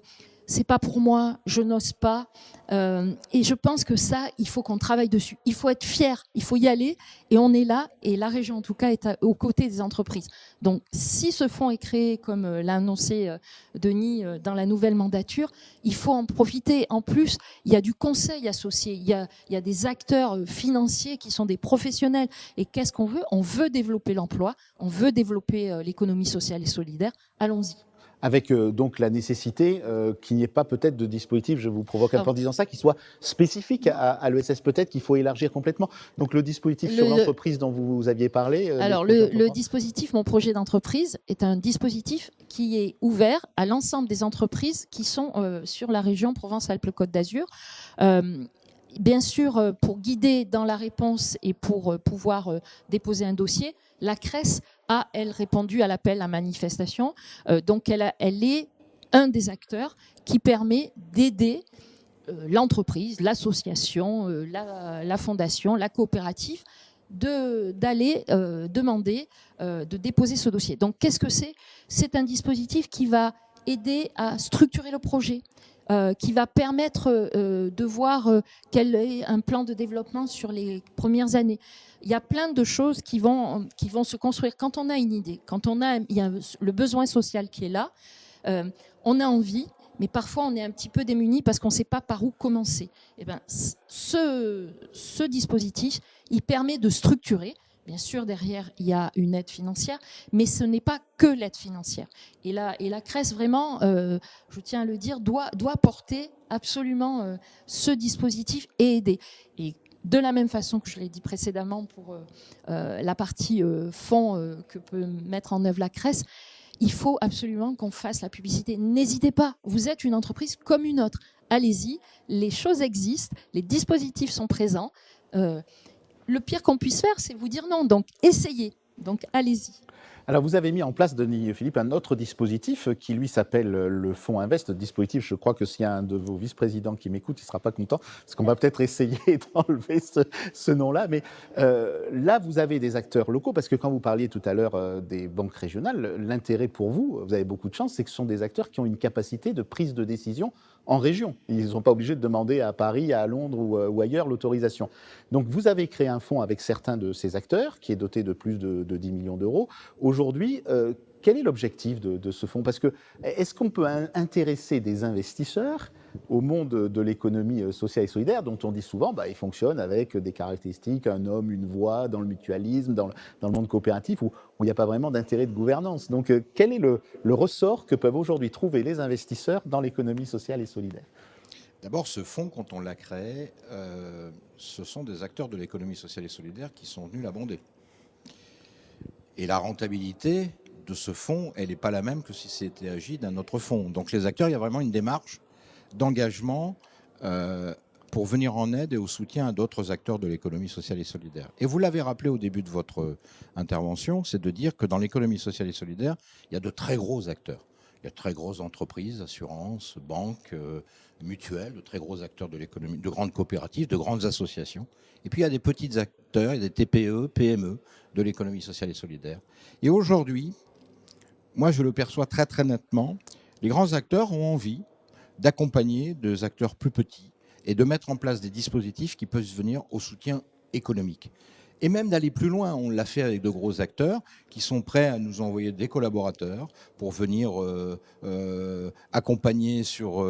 c'est pas pour moi, je n'ose pas. Et je pense que ça, il faut qu'on travaille dessus. Il faut être fier, il faut y aller. Et on est là, et la région, en tout cas, est aux côtés des entreprises. Donc, si ce fonds est créé, comme l'a annoncé Denis, dans la nouvelle mandature, il faut en profiter. En plus, il y a du conseil associé. Il y a des acteurs financiers qui sont des professionnels. Et qu'est-ce qu'on veut ? On veut développer l'emploi, on veut développer l'économie sociale et solidaire. Allons-y. Avec donc la nécessité qu'il n'y ait pas peut-être de dispositif, je vous provoque un peu en disant ça, qui soit spécifique à l'ESS, peut-être qu'il faut élargir complètement. Donc le dispositif sur l'entreprise dont vous aviez parlé. Alors le dispositif Mon projet d'entreprise est un dispositif qui est ouvert à l'ensemble des entreprises qui sont sur la région Provence-Alpes-Côte d'Azur. Bien sûr, pour guider dans la réponse et pour pouvoir déposer un dossier, la CRES a, elle, répondu à l'appel à manifestation. Donc, elle est un des acteurs qui permet d'aider l'entreprise, l'association, la fondation, la coopérative, d'aller demander de déposer ce dossier. Donc, qu'est-ce que c'est ? C'est un dispositif qui va aider à structurer le projet, qui va permettre de voir quel est un plan de développement sur les premières années. Il y a plein de choses qui vont se construire. Quand on a une idée, quand il y a le besoin social qui est là, on a envie, mais parfois on est un petit peu démuni parce qu'on ne sait pas par où commencer. Et ben, ce dispositif, il permet de structurer. Bien sûr, derrière, il y a une aide financière, mais ce n'est pas que l'aide financière. Et la CRES, vraiment, je tiens à le dire, doit porter absolument ce dispositif et aider. Et de la même façon que je l'ai dit précédemment pour la partie fonds que peut mettre en œuvre la CRES, il faut absolument qu'on fasse la publicité. N'hésitez pas, vous êtes une entreprise comme une autre. Allez-y, les choses existent, les dispositifs sont présents. Le pire qu'on puisse faire, c'est vous dire non. Donc, essayez. Donc, allez-y. Alors, vous avez mis en place, Denis Philippe, un autre dispositif qui, lui, s'appelle le Fonds Invest. Dispositif, je crois que s'il y a un de vos vice-présidents qui m'écoute, il ne sera pas content, parce qu'on va peut-être essayer d'enlever ce nom-là. Mais là, vous avez des acteurs locaux, parce que quand vous parliez tout à l'heure des banques régionales, l'intérêt pour vous, vous avez beaucoup de chance, c'est que ce sont des acteurs qui ont une capacité de prise de décision en région. Ils ne sont pas obligés de demander à Paris, à Londres ou ailleurs l'autorisation. Donc, vous avez créé un fonds avec certains de ces acteurs, qui est doté de plus de 10 millions d'euros. Aujourd'hui, quel est l'objectif de ce fonds ? Parce que est-ce qu'on peut intéresser des investisseurs au monde de l'économie sociale et solidaire, dont on dit souvent il fonctionne avec des caractéristiques, un homme, une voix, dans le mutualisme, dans le monde coopératif, où il n'y a pas vraiment d'intérêt de gouvernance. Donc, quel est le ressort que peuvent aujourd'hui trouver les investisseurs dans l'économie sociale et solidaire ? D'abord, ce fonds, quand on l'a créé, ce sont des acteurs de l'économie sociale et solidaire qui sont venus l'abonder. Et la rentabilité de ce fonds, elle n'est pas la même que si c'était agi d'un autre fonds. Donc les acteurs, il y a vraiment une démarche d'engagement pour venir en aide et au soutien à d'autres acteurs de l'économie sociale et solidaire. Et vous l'avez rappelé au début de votre intervention, c'est de dire que dans l'économie sociale et solidaire, il y a de très gros acteurs. Il y a de très grosses entreprises, assurances, banques, mutuelles, de très gros acteurs de l'économie, de grandes coopératives, de grandes associations. Et puis il y a des petits acteurs, il y a des TPE, PME de l'économie sociale et solidaire. Et aujourd'hui, moi je le perçois très très nettement, les grands acteurs ont envie d'accompagner des acteurs plus petits et de mettre en place des dispositifs qui peuvent venir au soutien économique. Et même d'aller plus loin, on l'a fait avec de gros acteurs qui sont prêts à nous envoyer des collaborateurs pour venir accompagner sur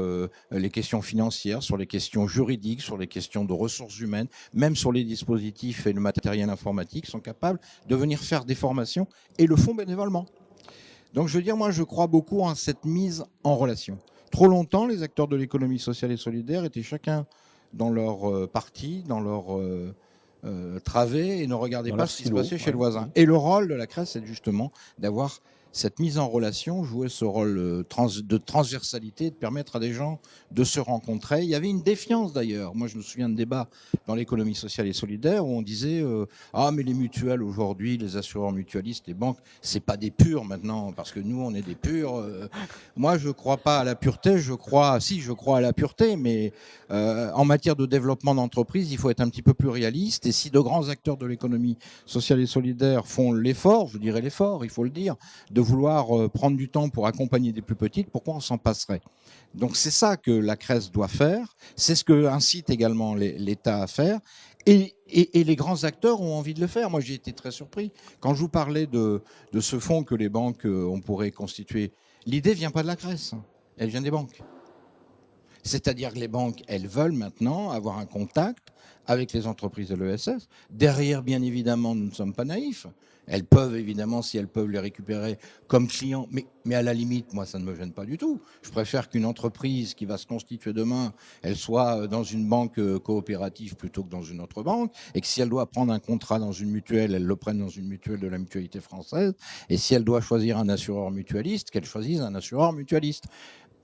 les questions financières, sur les questions juridiques, sur les questions de ressources humaines, même sur les dispositifs et le matériel informatique, sont capables de venir faire des formations et le font bénévolement. Donc je veux dire, moi je crois beaucoup en cette mise en relation. Trop longtemps, les acteurs de l'économie sociale et solidaire étaient chacun dans leur parti, dans leur travée et ne regardaient pas ce qui se passait chez le voisin. Et le rôle de la CRES, c'est justement d'avoir cette mise en relation, jouer ce rôle de transversalité, de permettre à des gens de se rencontrer. Il y avait une défiance d'ailleurs. Moi, je me souviens de débats dans l'économie sociale et solidaire où on disait ah mais les mutuelles aujourd'hui, les assureurs mutualistes, les banques, c'est pas des purs maintenant parce que nous on est des purs. Moi, je crois pas à la pureté. Je crois à la pureté, mais en matière de développement d'entreprise, il faut être un petit peu plus réaliste. Et si de grands acteurs de l'économie sociale et solidaire font l'effort, je dirais l'effort, il faut le dire, de vouloir prendre du temps pour accompagner des plus petites, pourquoi on s'en passerait ? Donc c'est ça que la CRES doit faire, c'est ce que incite également l'État à faire, et les grands acteurs ont envie de le faire. Moi j'ai été très surpris. Quand je vous parlais de ce fonds que les banques on pourrait constituer, l'idée ne vient pas de la CRES, elle vient des banques. C'est-à-dire que les banques, elles veulent maintenant avoir un contact avec les entreprises de l'ESS. Derrière, bien évidemment, nous ne sommes pas naïfs. Elles peuvent, évidemment, si elles peuvent les récupérer comme clients, mais à la limite, moi, ça ne me gêne pas du tout. Je préfère qu'une entreprise qui va se constituer demain, elle soit dans une banque coopérative plutôt que dans une autre banque, et que si elle doit prendre un contrat dans une mutuelle, elle le prenne dans une mutuelle de la mutualité française, et si elle doit choisir un assureur mutualiste, qu'elle choisisse un assureur mutualiste.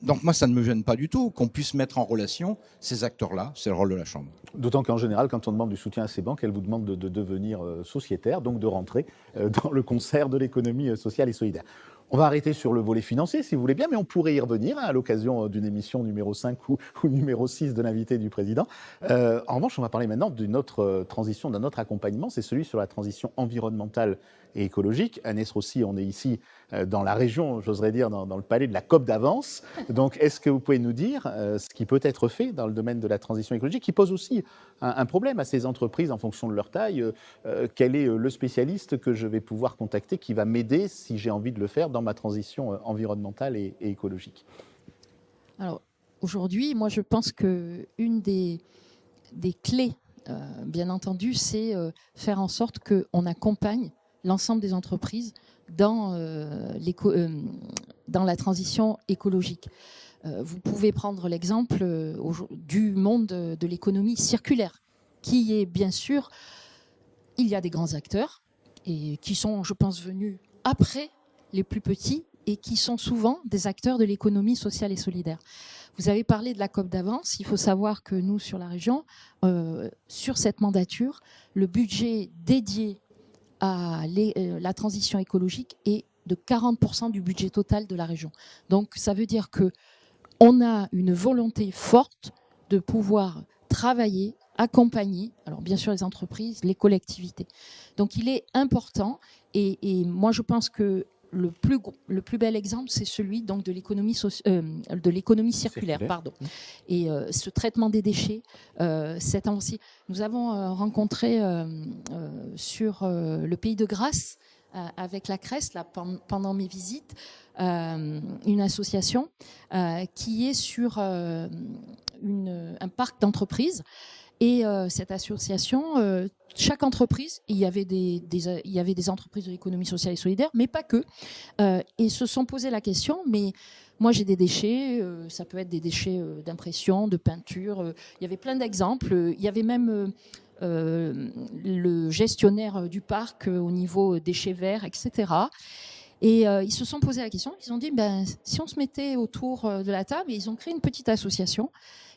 Donc moi, ça ne me gêne pas du tout qu'on puisse mettre en relation ces acteurs-là. C'est le rôle de la Chambre. D'autant qu'en général, quand on demande du soutien à ces banques, elles vous demandent de devenir sociétaire, donc de rentrer dans le concert de l'économie sociale et solidaire. On va arrêter sur le volet financier, si vous voulez bien, mais on pourrait y revenir à l'occasion d'une émission numéro 5 ou numéro 6 de l'invité du président. En revanche, on va parler maintenant d'une autre transition, d'un autre accompagnement, c'est celui sur la transition environnementale et écologique. Agnès Rossi, on est ici dans la région, j'oserais dire, dans le palais de la COP d'avance. Donc, est-ce que vous pouvez nous dire ce qui peut être fait dans le domaine de la transition écologique, qui pose aussi un problème à ces entreprises en fonction de leur taille? Quel est le spécialiste que je vais pouvoir contacter qui va m'aider si j'ai envie de le faire dans ma transition environnementale et écologique? Alors, aujourd'hui, moi, je pense qu'une des clés, bien entendu, c'est faire en sorte qu'on accompagne l'ensemble des entreprises dans la transition écologique. Vous pouvez prendre l'exemple du monde de l'économie circulaire, qui est bien sûr, il y a des grands acteurs et qui sont, je pense, venus après les plus petits et qui sont souvent des acteurs de l'économie sociale et solidaire. Vous avez parlé de la COP d'avance. Il faut savoir que nous, sur la région, sur cette mandature, le budget dédié à la transition écologique est de 40% du budget total de la région. Donc, ça veut dire qu'on a une volonté forte de pouvoir travailler, accompagner, alors bien sûr les entreprises, les collectivités. Donc, il est important, et moi je pense que le plus bel exemple, c'est celui donc de l'économie circulaire. Pardon. Et ce traitement des déchets, cette avancée. Nous avons rencontré sur le Pays de Grâce, avec la CRES, là, pendant mes visites, une association qui est sur un parc d'entreprises. Et cette association, chaque entreprise, il y avait des entreprises de l'économie sociale et solidaire, mais pas que. Et se sont posé la question, mais moi j'ai des déchets, ça peut être des déchets d'impression, de peinture, il y avait plein d'exemples. Il y avait même le gestionnaire du parc au niveau déchets verts, etc. Et ils se sont posé la question, ils ont dit, si on se mettait autour de la table, et ils ont créé une petite association,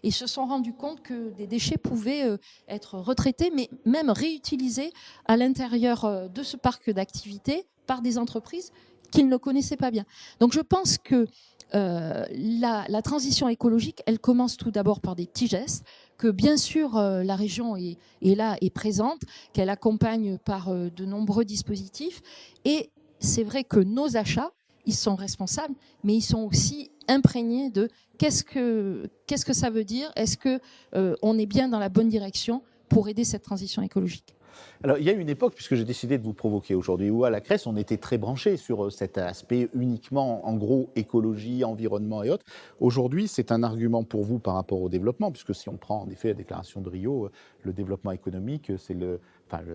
et ils se sont rendus compte que des déchets pouvaient être retraités, mais même réutilisés à l'intérieur de ce parc d'activités par des entreprises qu'ils ne connaissaient pas bien. Donc je pense que la transition écologique, elle commence tout d'abord par des petits gestes, que bien sûr la région est là, est présente, qu'elle accompagne par de nombreux dispositifs, et c'est vrai que nos achats, ils sont responsables, mais ils sont aussi imprégnés de qu'est-ce que ça veut dire, est-ce qu'on est bien dans la bonne direction pour aider cette transition écologique. Alors, il y a une époque, puisque j'ai décidé de vous provoquer aujourd'hui, où à la CRES, on était très branché sur cet aspect uniquement, en gros, écologie, environnement et autres. Aujourd'hui, c'est un argument pour vous par rapport au développement, puisque si on prend en effet la déclaration de Rio, le développement économique, c'est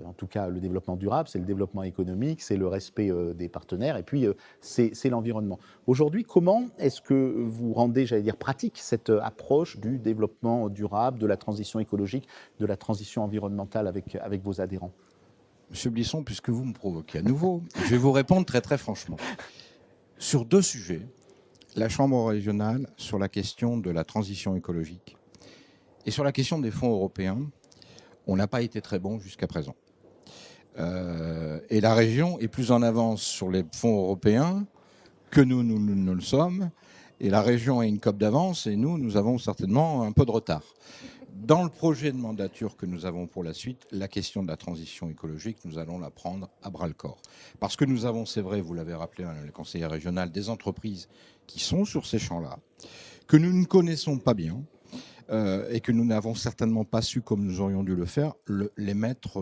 en tout cas, le développement durable, c'est le développement économique, c'est le respect des partenaires, et puis c'est l'environnement. Aujourd'hui, comment est-ce que vous rendez, j'allais dire, pratique cette approche du développement durable, de la transition écologique, de la transition environnementale avec vos adhérents? Monsieur Blisson, puisque vous me provoquez à nouveau, je vais vous répondre très très franchement. Sur deux sujets, la Chambre régionale, sur la question de la transition écologique et sur la question des fonds européens, on n'a pas été très bon jusqu'à présent. Et la région est plus en avance sur les fonds européens que nous ne le sommes. Et la région a une COP d'avance et nous avons certainement un peu de retard. Dans le projet de mandature que nous avons pour la suite, la question de la transition écologique, nous allons la prendre à bras-le-corps. Parce que nous avons, c'est vrai, vous l'avez rappelé, le conseiller régional, des entreprises qui sont sur ces champs-là, que nous ne connaissons pas bien, et que nous n'avons certainement pas su, comme nous aurions dû le faire, les mettre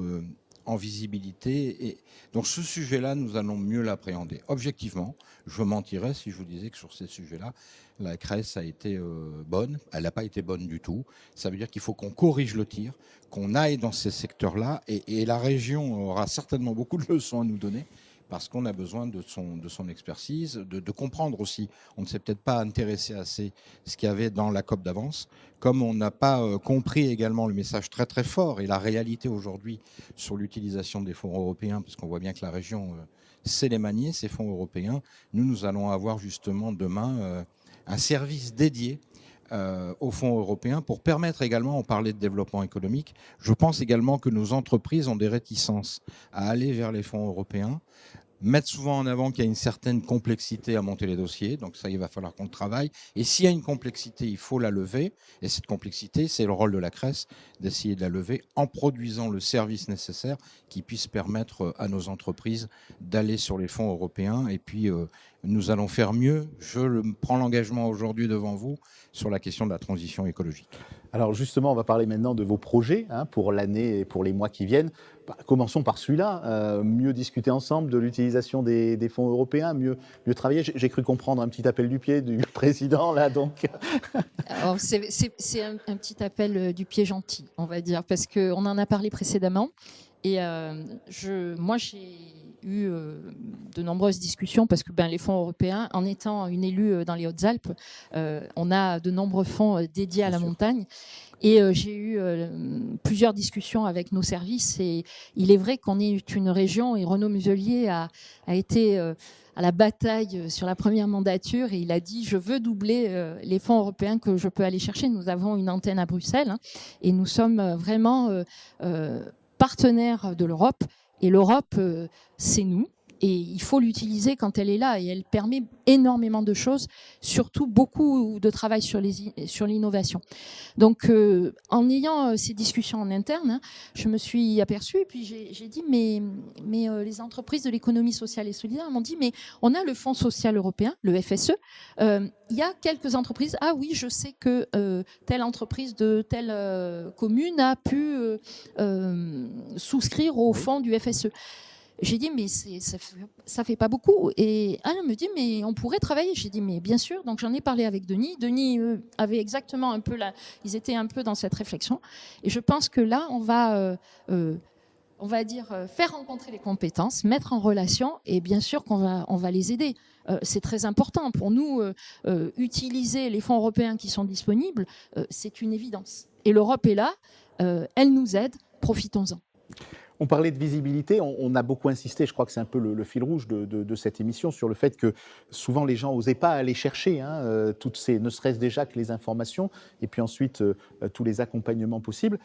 en visibilité. Et donc ce sujet-là, nous allons mieux l'appréhender. Objectivement, je mentirais si je vous disais que sur ces sujets-là, la CRES a été bonne. Elle n'a pas été bonne du tout. Ça veut dire qu'il faut qu'on corrige le tir, qu'on aille dans ces secteurs-là. Et la région aura certainement beaucoup de leçons à nous donner, parce qu'on a besoin de son expertise, de comprendre aussi. On ne s'est peut-être pas intéressé assez ce qu'il y avait dans la COP d'avance, comme on n'a pas compris également le message très très fort et la réalité aujourd'hui sur l'utilisation des fonds européens, parce qu'on voit bien que la région sait les manier, ces fonds européens. Nous allons avoir justement demain un service dédié aux fonds européens pour permettre également, on parlait de développement économique, je pense également que nos entreprises ont des réticences à aller vers les fonds européens, mettre souvent en avant qu'il y a une certaine complexité à monter les dossiers, donc ça, il va falloir qu'on le travaille. Et s'il y a une complexité, il faut la lever. Et cette complexité, c'est le rôle de la CRES d'essayer de la lever en produisant le service nécessaire qui puisse permettre à nos entreprises d'aller sur les fonds européens. Et puis, nous allons faire mieux. Je prends l'engagement aujourd'hui devant vous sur la question de la transition écologique. Alors justement, on va parler maintenant de vos projets pour l'année et pour les mois qui viennent. Commençons par celui-là, mieux discuter ensemble de l'utilisation des fonds européens, mieux travailler. J'ai cru comprendre un petit appel du pied du président, là, donc. Alors, c'est un petit appel du pied gentil, on va dire, parce qu'on en a parlé précédemment. Et moi, j'ai eu de nombreuses discussions parce que les fonds européens, en étant une élue dans les Hautes-Alpes, on a de nombreux fonds dédiés à la montagne. Et j'ai eu plusieurs discussions avec nos services. Et il est vrai qu'on est une région, et Renaud Muselier a été à la bataille sur la première mandature, et il a dit: je veux doubler les fonds européens que je peux aller chercher. Nous avons une antenne à Bruxelles, et nous sommes vraiment partenaires de l'Europe. Et l'Europe, c'est nous. Et il faut l'utiliser quand elle est là. Et elle permet énormément de choses, surtout beaucoup de travail sur l'innovation. Donc, en ayant ces discussions en interne, je me suis aperçue, et puis j'ai dit, mais les entreprises de l'économie sociale et solidaire m'ont dit, mais on a le Fonds social européen, le FSE. Il y a quelques entreprises. Ah oui, je sais que telle entreprise de telle commune a pu souscrire au fonds du FSE. J'ai dit, mais ça fait pas beaucoup. Et elle me dit, mais on pourrait travailler. J'ai dit, mais bien sûr. Donc j'en ai parlé avec Denis. Denis avait exactement un peu ils étaient un peu dans cette réflexion. Et je pense que là, on va dire faire rencontrer les compétences, mettre en relation, et bien sûr on va les aider. C'est très important pour nous. Utiliser les fonds européens qui sont disponibles, c'est une évidence. Et l'Europe est là, elle nous aide, profitons-en. On parlait de visibilité, on a beaucoup insisté, je crois que c'est un peu le fil rouge de cette émission, sur le fait que souvent les gens n'osaient pas aller chercher toutes ces, ne serait-ce déjà que les informations, et puis ensuite tous les accompagnements possibles.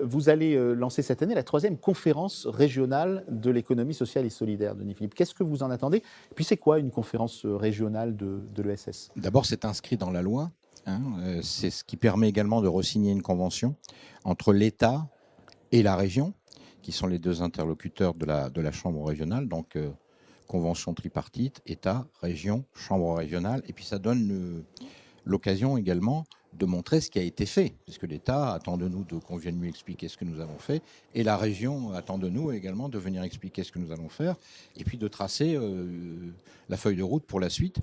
Vous allez lancer cette année la 3e conférence régionale de l'économie sociale et solidaire, Denis Philippe. Qu'est-ce que vous en attendez? Et puis c'est quoi une conférence régionale de l'ESS? D'abord, c'est inscrit dans la loi. C'est ce qui permet également de re-signer une convention entre l'État et la région, qui sont les deux interlocuteurs de la Chambre régionale, donc convention tripartite, État, région, Chambre régionale, et puis ça donne l'occasion également de montrer ce qui a été fait, puisque l'État attend de nous qu'on vienne lui expliquer ce que nous avons fait, et la région attend de nous également de venir expliquer ce que nous allons faire, et puis de tracer la feuille de route pour la suite.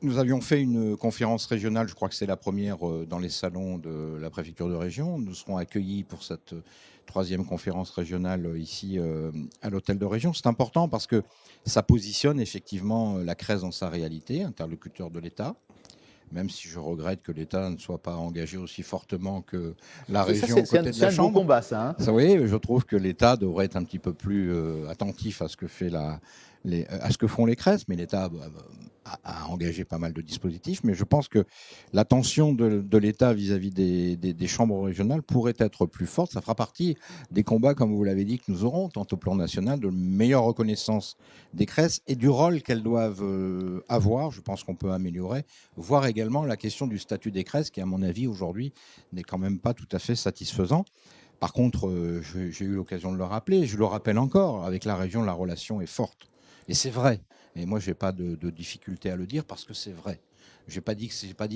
Nous avions fait une conférence régionale, je crois que c'est la première dans les salons de la préfecture de région. Nous serons accueillis pour cette 3e conférence régionale ici à l'hôtel de région. C'est important parce que ça positionne effectivement la CRES dans sa réalité, interlocuteur de l'État, même si je regrette que l'État ne soit pas engagé aussi fortement que la région ça, aux côtés de la Chambre. C'est un bon combat, ça. Oui, je trouve que l'État devrait être un petit peu plus attentif à ce que fait à ce que font les CRES, mais l'État a engagé pas mal de dispositifs. Mais je pense que l'attention de l'État vis-à-vis des chambres régionales pourrait être plus forte. Ça fera partie des combats, comme vous l'avez dit, que nous aurons, tant au plan national, de meilleure reconnaissance des CRES et du rôle qu'elles doivent avoir. Je pense qu'on peut améliorer, voire également la question du statut des CRES, qui, à mon avis, aujourd'hui, n'est quand même pas tout à fait satisfaisant. Par contre, j'ai eu l'occasion de le rappeler, je le rappelle encore, avec la région, la relation est forte. Et c'est vrai. Et moi, je n'ai pas de difficulté à le dire parce que c'est vrai. Je n'ai pas dit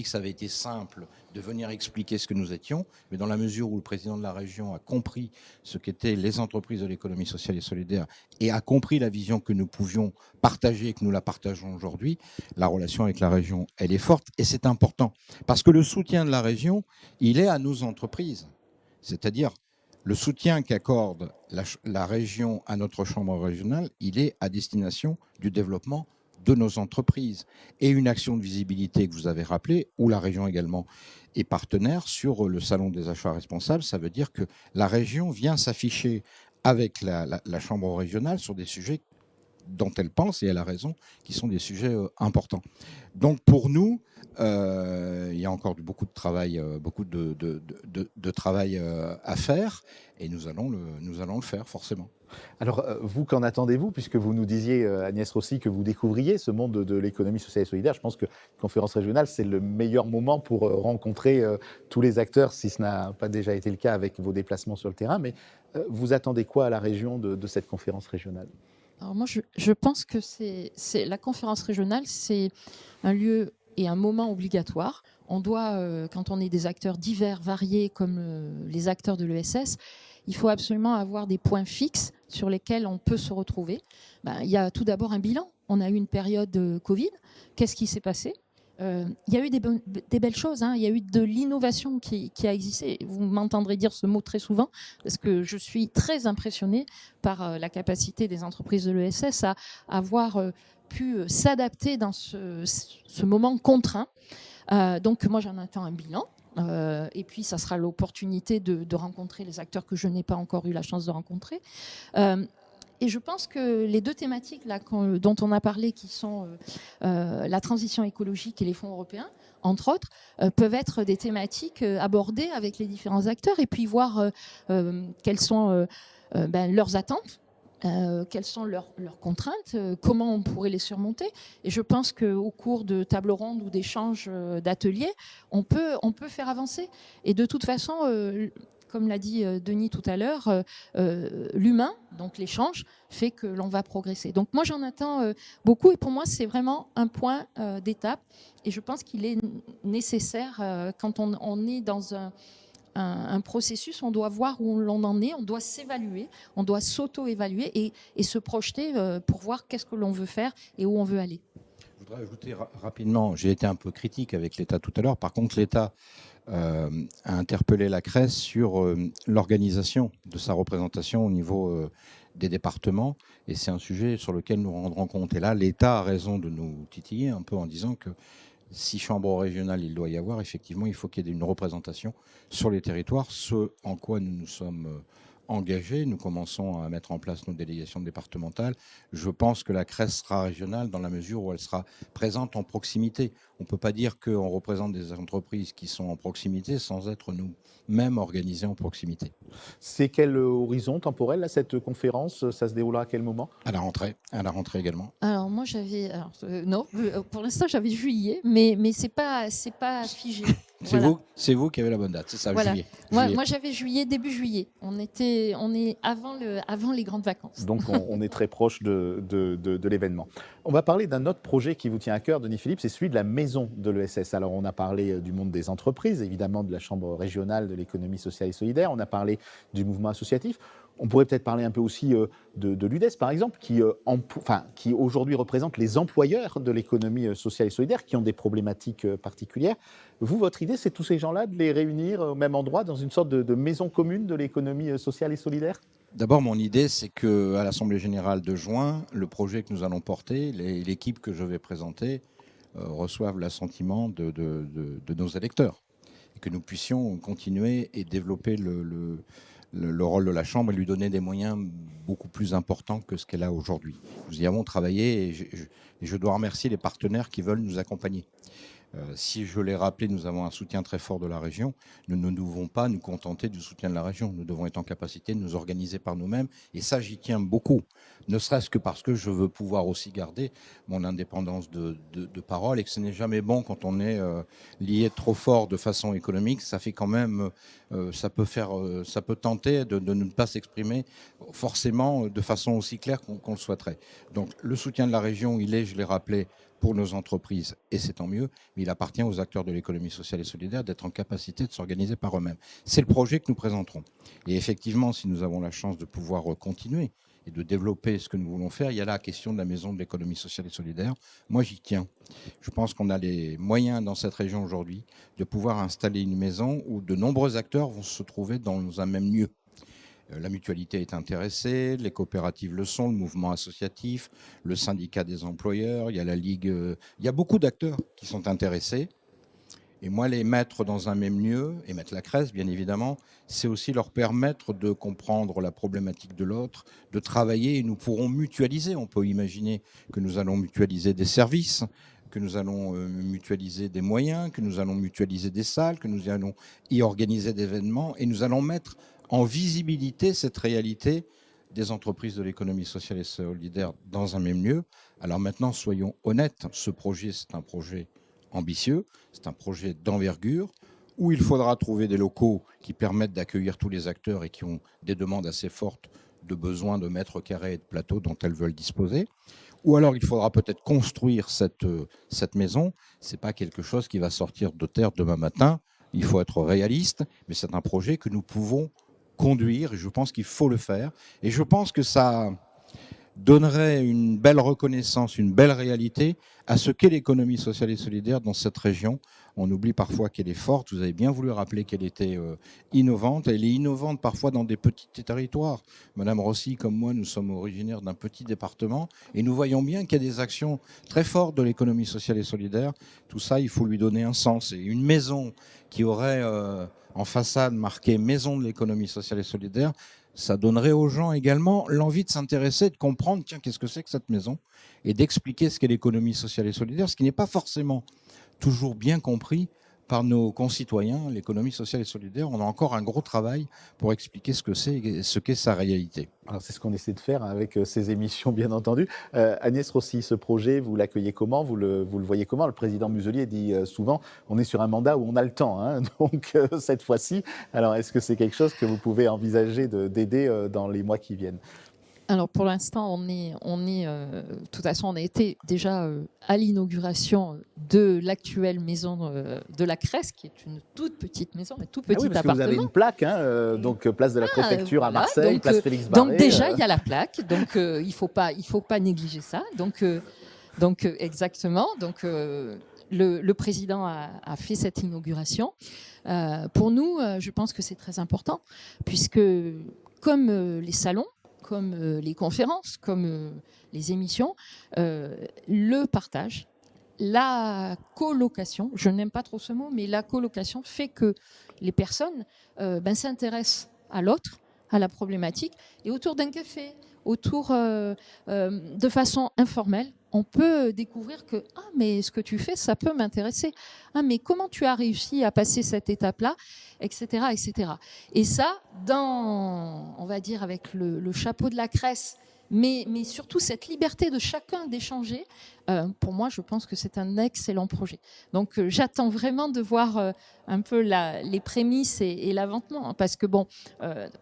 que ça avait été simple de venir expliquer ce que nous étions, mais dans la mesure où le président de la région a compris ce qu'étaient les entreprises de l'économie sociale et solidaire et a compris la vision que nous pouvions partager et que nous la partageons aujourd'hui, la relation avec la région, elle est forte et c'est important. Parce que le soutien de la région, il est à nos entreprises. C'est-à-dire, le soutien qu'accorde la région à notre chambre régionale, il est à destination du développement de nos entreprises. Et une action de visibilité que vous avez rappelée, où la région également est partenaire sur le salon des achats responsables, ça veut dire que la région vient s'afficher avec la chambre régionale sur des sujets dont elle pense, et elle a raison, qui sont des sujets importants. Donc pour nous, il y a encore beaucoup de travail, à faire, et nous allons le faire forcément. Alors, vous, qu'en attendez-vous, puisque vous nous disiez, Agnès Rossi, que vous découvriez ce monde de l'économie sociale et solidaire? Je pense que la conférence régionale, c'est le meilleur moment pour rencontrer tous les acteurs, si ce n'a pas déjà été le cas avec vos déplacements sur le terrain. Mais vous attendez quoi à la région de cette conférence régionale? Alors moi, je pense que la conférence régionale, c'est un lieu et un moment obligatoire. On doit, quand on est des acteurs divers, variés, comme les acteurs de l'ESS, il faut absolument avoir des points fixes sur lesquels on peut se retrouver. Il y a tout d'abord un bilan. On a eu une période Covid. Qu'est-ce qui s'est passé ? Il y a eu des belles choses, hein. Il y a eu de l'innovation qui a existé. Vous m'entendrez dire ce mot très souvent, parce que je suis très impressionnée par la capacité des entreprises de l'ESS à avoir pu s'adapter dans ce moment contraint. Donc moi, j'en attends un bilan. Et puis, ça sera l'opportunité de rencontrer les acteurs que je n'ai pas encore eu la chance de rencontrer. Et je pense que les deux thématiques là, dont on a parlé, qui sont la transition écologique et les fonds européens, entre autres, peuvent être des thématiques abordées avec les différents acteurs et puis voir quelles sont leurs attentes. Quelles sont leurs contraintes, comment on pourrait les surmonter. Et je pense qu'au cours de tables rondes ou d'échanges d'ateliers, on peut faire avancer. Et de toute façon, comme l'a dit Denis tout à l'heure, l'humain, donc l'échange, fait que l'on va progresser. Donc moi, j'en attends beaucoup. Et pour moi, c'est vraiment un point d'étape. Et je pense qu'il est nécessaire quand on est dans un processus, on doit voir où l'on en est, on doit s'évaluer, on doit s'auto-évaluer et se projeter pour voir qu'est-ce que l'on veut faire et où on veut aller. Je voudrais ajouter rapidement, j'ai été un peu critique avec l'État tout à l'heure. Par contre, l'État a interpellé la CRES sur l'organisation de sa représentation au niveau des départements. Et c'est un sujet sur lequel nous rendrons compte. Et là, l'État a raison de nous titiller un peu en disant que si chambre régionale il doit y avoir, effectivement, il faut qu'il y ait une représentation sur les territoires, ce en quoi nous nous sommes engagés. Nous commençons à mettre en place nos délégations départementales. Je pense que la CRES sera régionale dans la mesure où elle sera présente en proximité. On ne peut pas dire qu'on représente des entreprises qui sont en proximité sans être nous-mêmes organisés en proximité. C'est quel horizon temporel, là, cette conférence? Ça se déroulera à quel moment? À la rentrée également. Alors moi, non, pour l'instant, j'avais juillet, mais c'est pas figé. Voilà. C'est vous qui avez la bonne date, c'est ça, voilà. juillet. Moi, j'avais début juillet. On est avant les grandes vacances. Donc, on est très proche de l'événement. On va parler d'un autre projet qui vous tient à cœur, Denis Philippe, c'est celui de la maison de l'ESS. Alors, on a parlé du monde des entreprises, évidemment de la Chambre régionale de l'économie sociale et solidaire. On a parlé du mouvement associatif. On pourrait peut-être parler un peu aussi de l'UDES, par exemple, qui aujourd'hui représente les employeurs de l'économie sociale et solidaire, qui ont des problématiques particulières. Vous, votre idée, c'est tous ces gens-là, de les réunir au même endroit, dans une sorte de maison commune de l'économie sociale et solidaire? D'abord, mon idée, c'est qu'à l'Assemblée générale de juin, le projet que nous allons porter, l'équipe que je vais présenter, reçoivent l'assentiment de nos électeurs. Et que nous puissions continuer et développer le rôle de la Chambre et lui donner des moyens beaucoup plus importants que ce qu'elle a aujourd'hui. Nous y avons travaillé et je dois remercier les partenaires qui veulent nous accompagner. Si je l'ai rappelé, nous avons un soutien très fort de la région. Nous ne devons pas nous contenter du soutien de la région. Nous devons être en capacité de nous organiser par nous-mêmes. Et ça, j'y tiens beaucoup. Ne serait-ce que parce que je veux pouvoir aussi garder mon indépendance de parole et que ce n'est jamais bon quand on est lié trop fort de façon économique. Ça fait quand même, ça peut tenter de ne pas s'exprimer forcément de façon aussi claire qu'on le souhaiterait. Donc le soutien de la région, il est, je l'ai rappelé, pour nos entreprises, et c'est tant mieux, mais il appartient aux acteurs de l'économie sociale et solidaire d'être en capacité de s'organiser par eux-mêmes. C'est le projet que nous présenterons. Et effectivement, si nous avons la chance de pouvoir continuer et de développer ce que nous voulons faire, il y a la question de la maison de l'économie sociale et solidaire. Moi, j'y tiens. Je pense qu'on a les moyens dans cette région aujourd'hui de pouvoir installer une maison où de nombreux acteurs vont se trouver dans un même lieu. La mutualité est intéressée, les coopératives le sont, le mouvement associatif, le syndicat des employeurs, il y a la Ligue, il y a beaucoup d'acteurs qui sont intéressés. Et moi, les mettre dans un même lieu, et mettre la CRES, bien évidemment, c'est aussi leur permettre de comprendre la problématique de l'autre, de travailler, et nous pourrons mutualiser. On peut imaginer que nous allons mutualiser des services, que nous allons mutualiser des moyens, que nous allons mutualiser des salles, que nous allons y organiser des événements, et nous allons mettre en visibilité cette réalité des entreprises de l'économie sociale et solidaire dans un même lieu. Alors maintenant, soyons honnêtes, ce projet, c'est un projet ambitieux, c'est un projet d'envergure, où il faudra trouver des locaux qui permettent d'accueillir tous les acteurs et qui ont des demandes assez fortes de besoins de mètres carrés et de plateaux dont elles veulent disposer. Ou alors il faudra peut-être construire cette maison. Ce n'est pas quelque chose qui va sortir de terre demain matin. Il faut être réaliste, mais c'est un projet que nous pouvons conduire, et je pense qu'il faut le faire. Et je pense que ça donnerait une belle reconnaissance, une belle réalité à ce qu'est l'économie sociale et solidaire dans cette région. On oublie parfois qu'elle est forte. Vous avez bien voulu rappeler qu'elle était innovante. Elle est innovante parfois dans des petits territoires. Madame Rossi, comme moi, nous sommes originaires d'un petit département et nous voyons bien qu'il y a des actions très fortes de l'économie sociale et solidaire. Tout ça, il faut lui donner un sens. Et une maison qui aurait en façade marqué « Maison de l'économie sociale et solidaire », ça donnerait aux gens également l'envie de s'intéresser, de comprendre, tiens, qu'est-ce que c'est que cette maison, et d'expliquer ce qu'est l'économie sociale et solidaire, ce qui n'est pas forcément toujours bien compris par nos concitoyens. L'économie sociale et solidaire, on a encore un gros travail pour expliquer ce que c'est et ce qu'est sa réalité. Alors c'est ce qu'on essaie de faire avec ces émissions, bien entendu. Agnès Rossi, ce projet, vous l'accueillez comment, vous le voyez comment? Le président Muselier dit souvent, on est sur un mandat où on a le temps, hein, donc cette fois-ci. Alors est-ce que c'est quelque chose que vous pouvez envisager d'aider dans les mois qui viennent? Alors pour l'instant, de toute façon, on a été déjà à l'inauguration de l'actuelle maison de la CRES, qui est une toute petite maison, un tout petit oui, parce appartement. que vous avez une plaque, hein, donc place de la préfecture voilà, à Marseille, donc, place Félix Barré. Donc déjà, il y a la plaque, donc il faut pas négliger ça. Donc exactement. Donc le président a fait cette inauguration. Pour nous, je pense que c'est très important, puisque comme les salons, comme les conférences, comme les émissions, le partage, la colocation, je n'aime pas trop ce mot, mais la colocation fait que les personnes s'intéressent à l'autre, à la problématique, et autour d'un café, de façon informelle, on peut découvrir que « Ah, mais ce que tu fais, ça peut m'intéresser. Ah, mais comment tu as réussi à passer cette étape-là » etc., etc. Et ça, on va dire, avec le chapeau de la CRES, mais surtout cette liberté de chacun d'échanger, pour moi, je pense que c'est un excellent projet. Donc, j'attends vraiment de voir un peu les prémices et l'avancement, hein, parce que,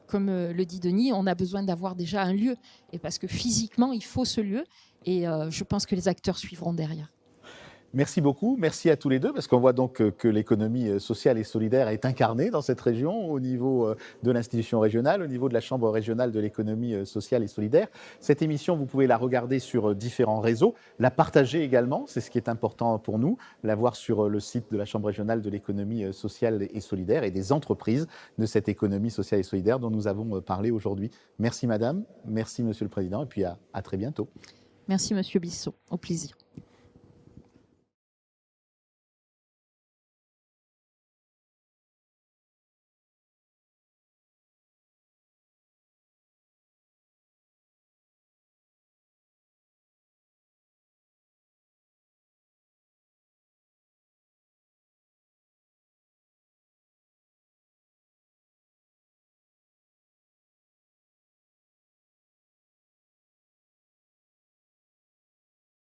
comme le dit Denis, on a besoin d'avoir déjà un lieu, et parce que physiquement, il faut ce lieu, et je pense que les acteurs suivront derrière. Merci beaucoup, merci à tous les deux, parce qu'on voit donc que l'économie sociale et solidaire est incarnée dans cette région au niveau de l'institution régionale, au niveau de la Chambre régionale de l'économie sociale et solidaire. Cette émission, vous pouvez la regarder sur différents réseaux, la partager également, c'est ce qui est important pour nous, la voir sur le site de la Chambre régionale de l'économie sociale et solidaire et des entreprises de cette économie sociale et solidaire dont nous avons parlé aujourd'hui. Merci madame, merci monsieur le président, et puis à très bientôt. Merci monsieur Bisson, au plaisir.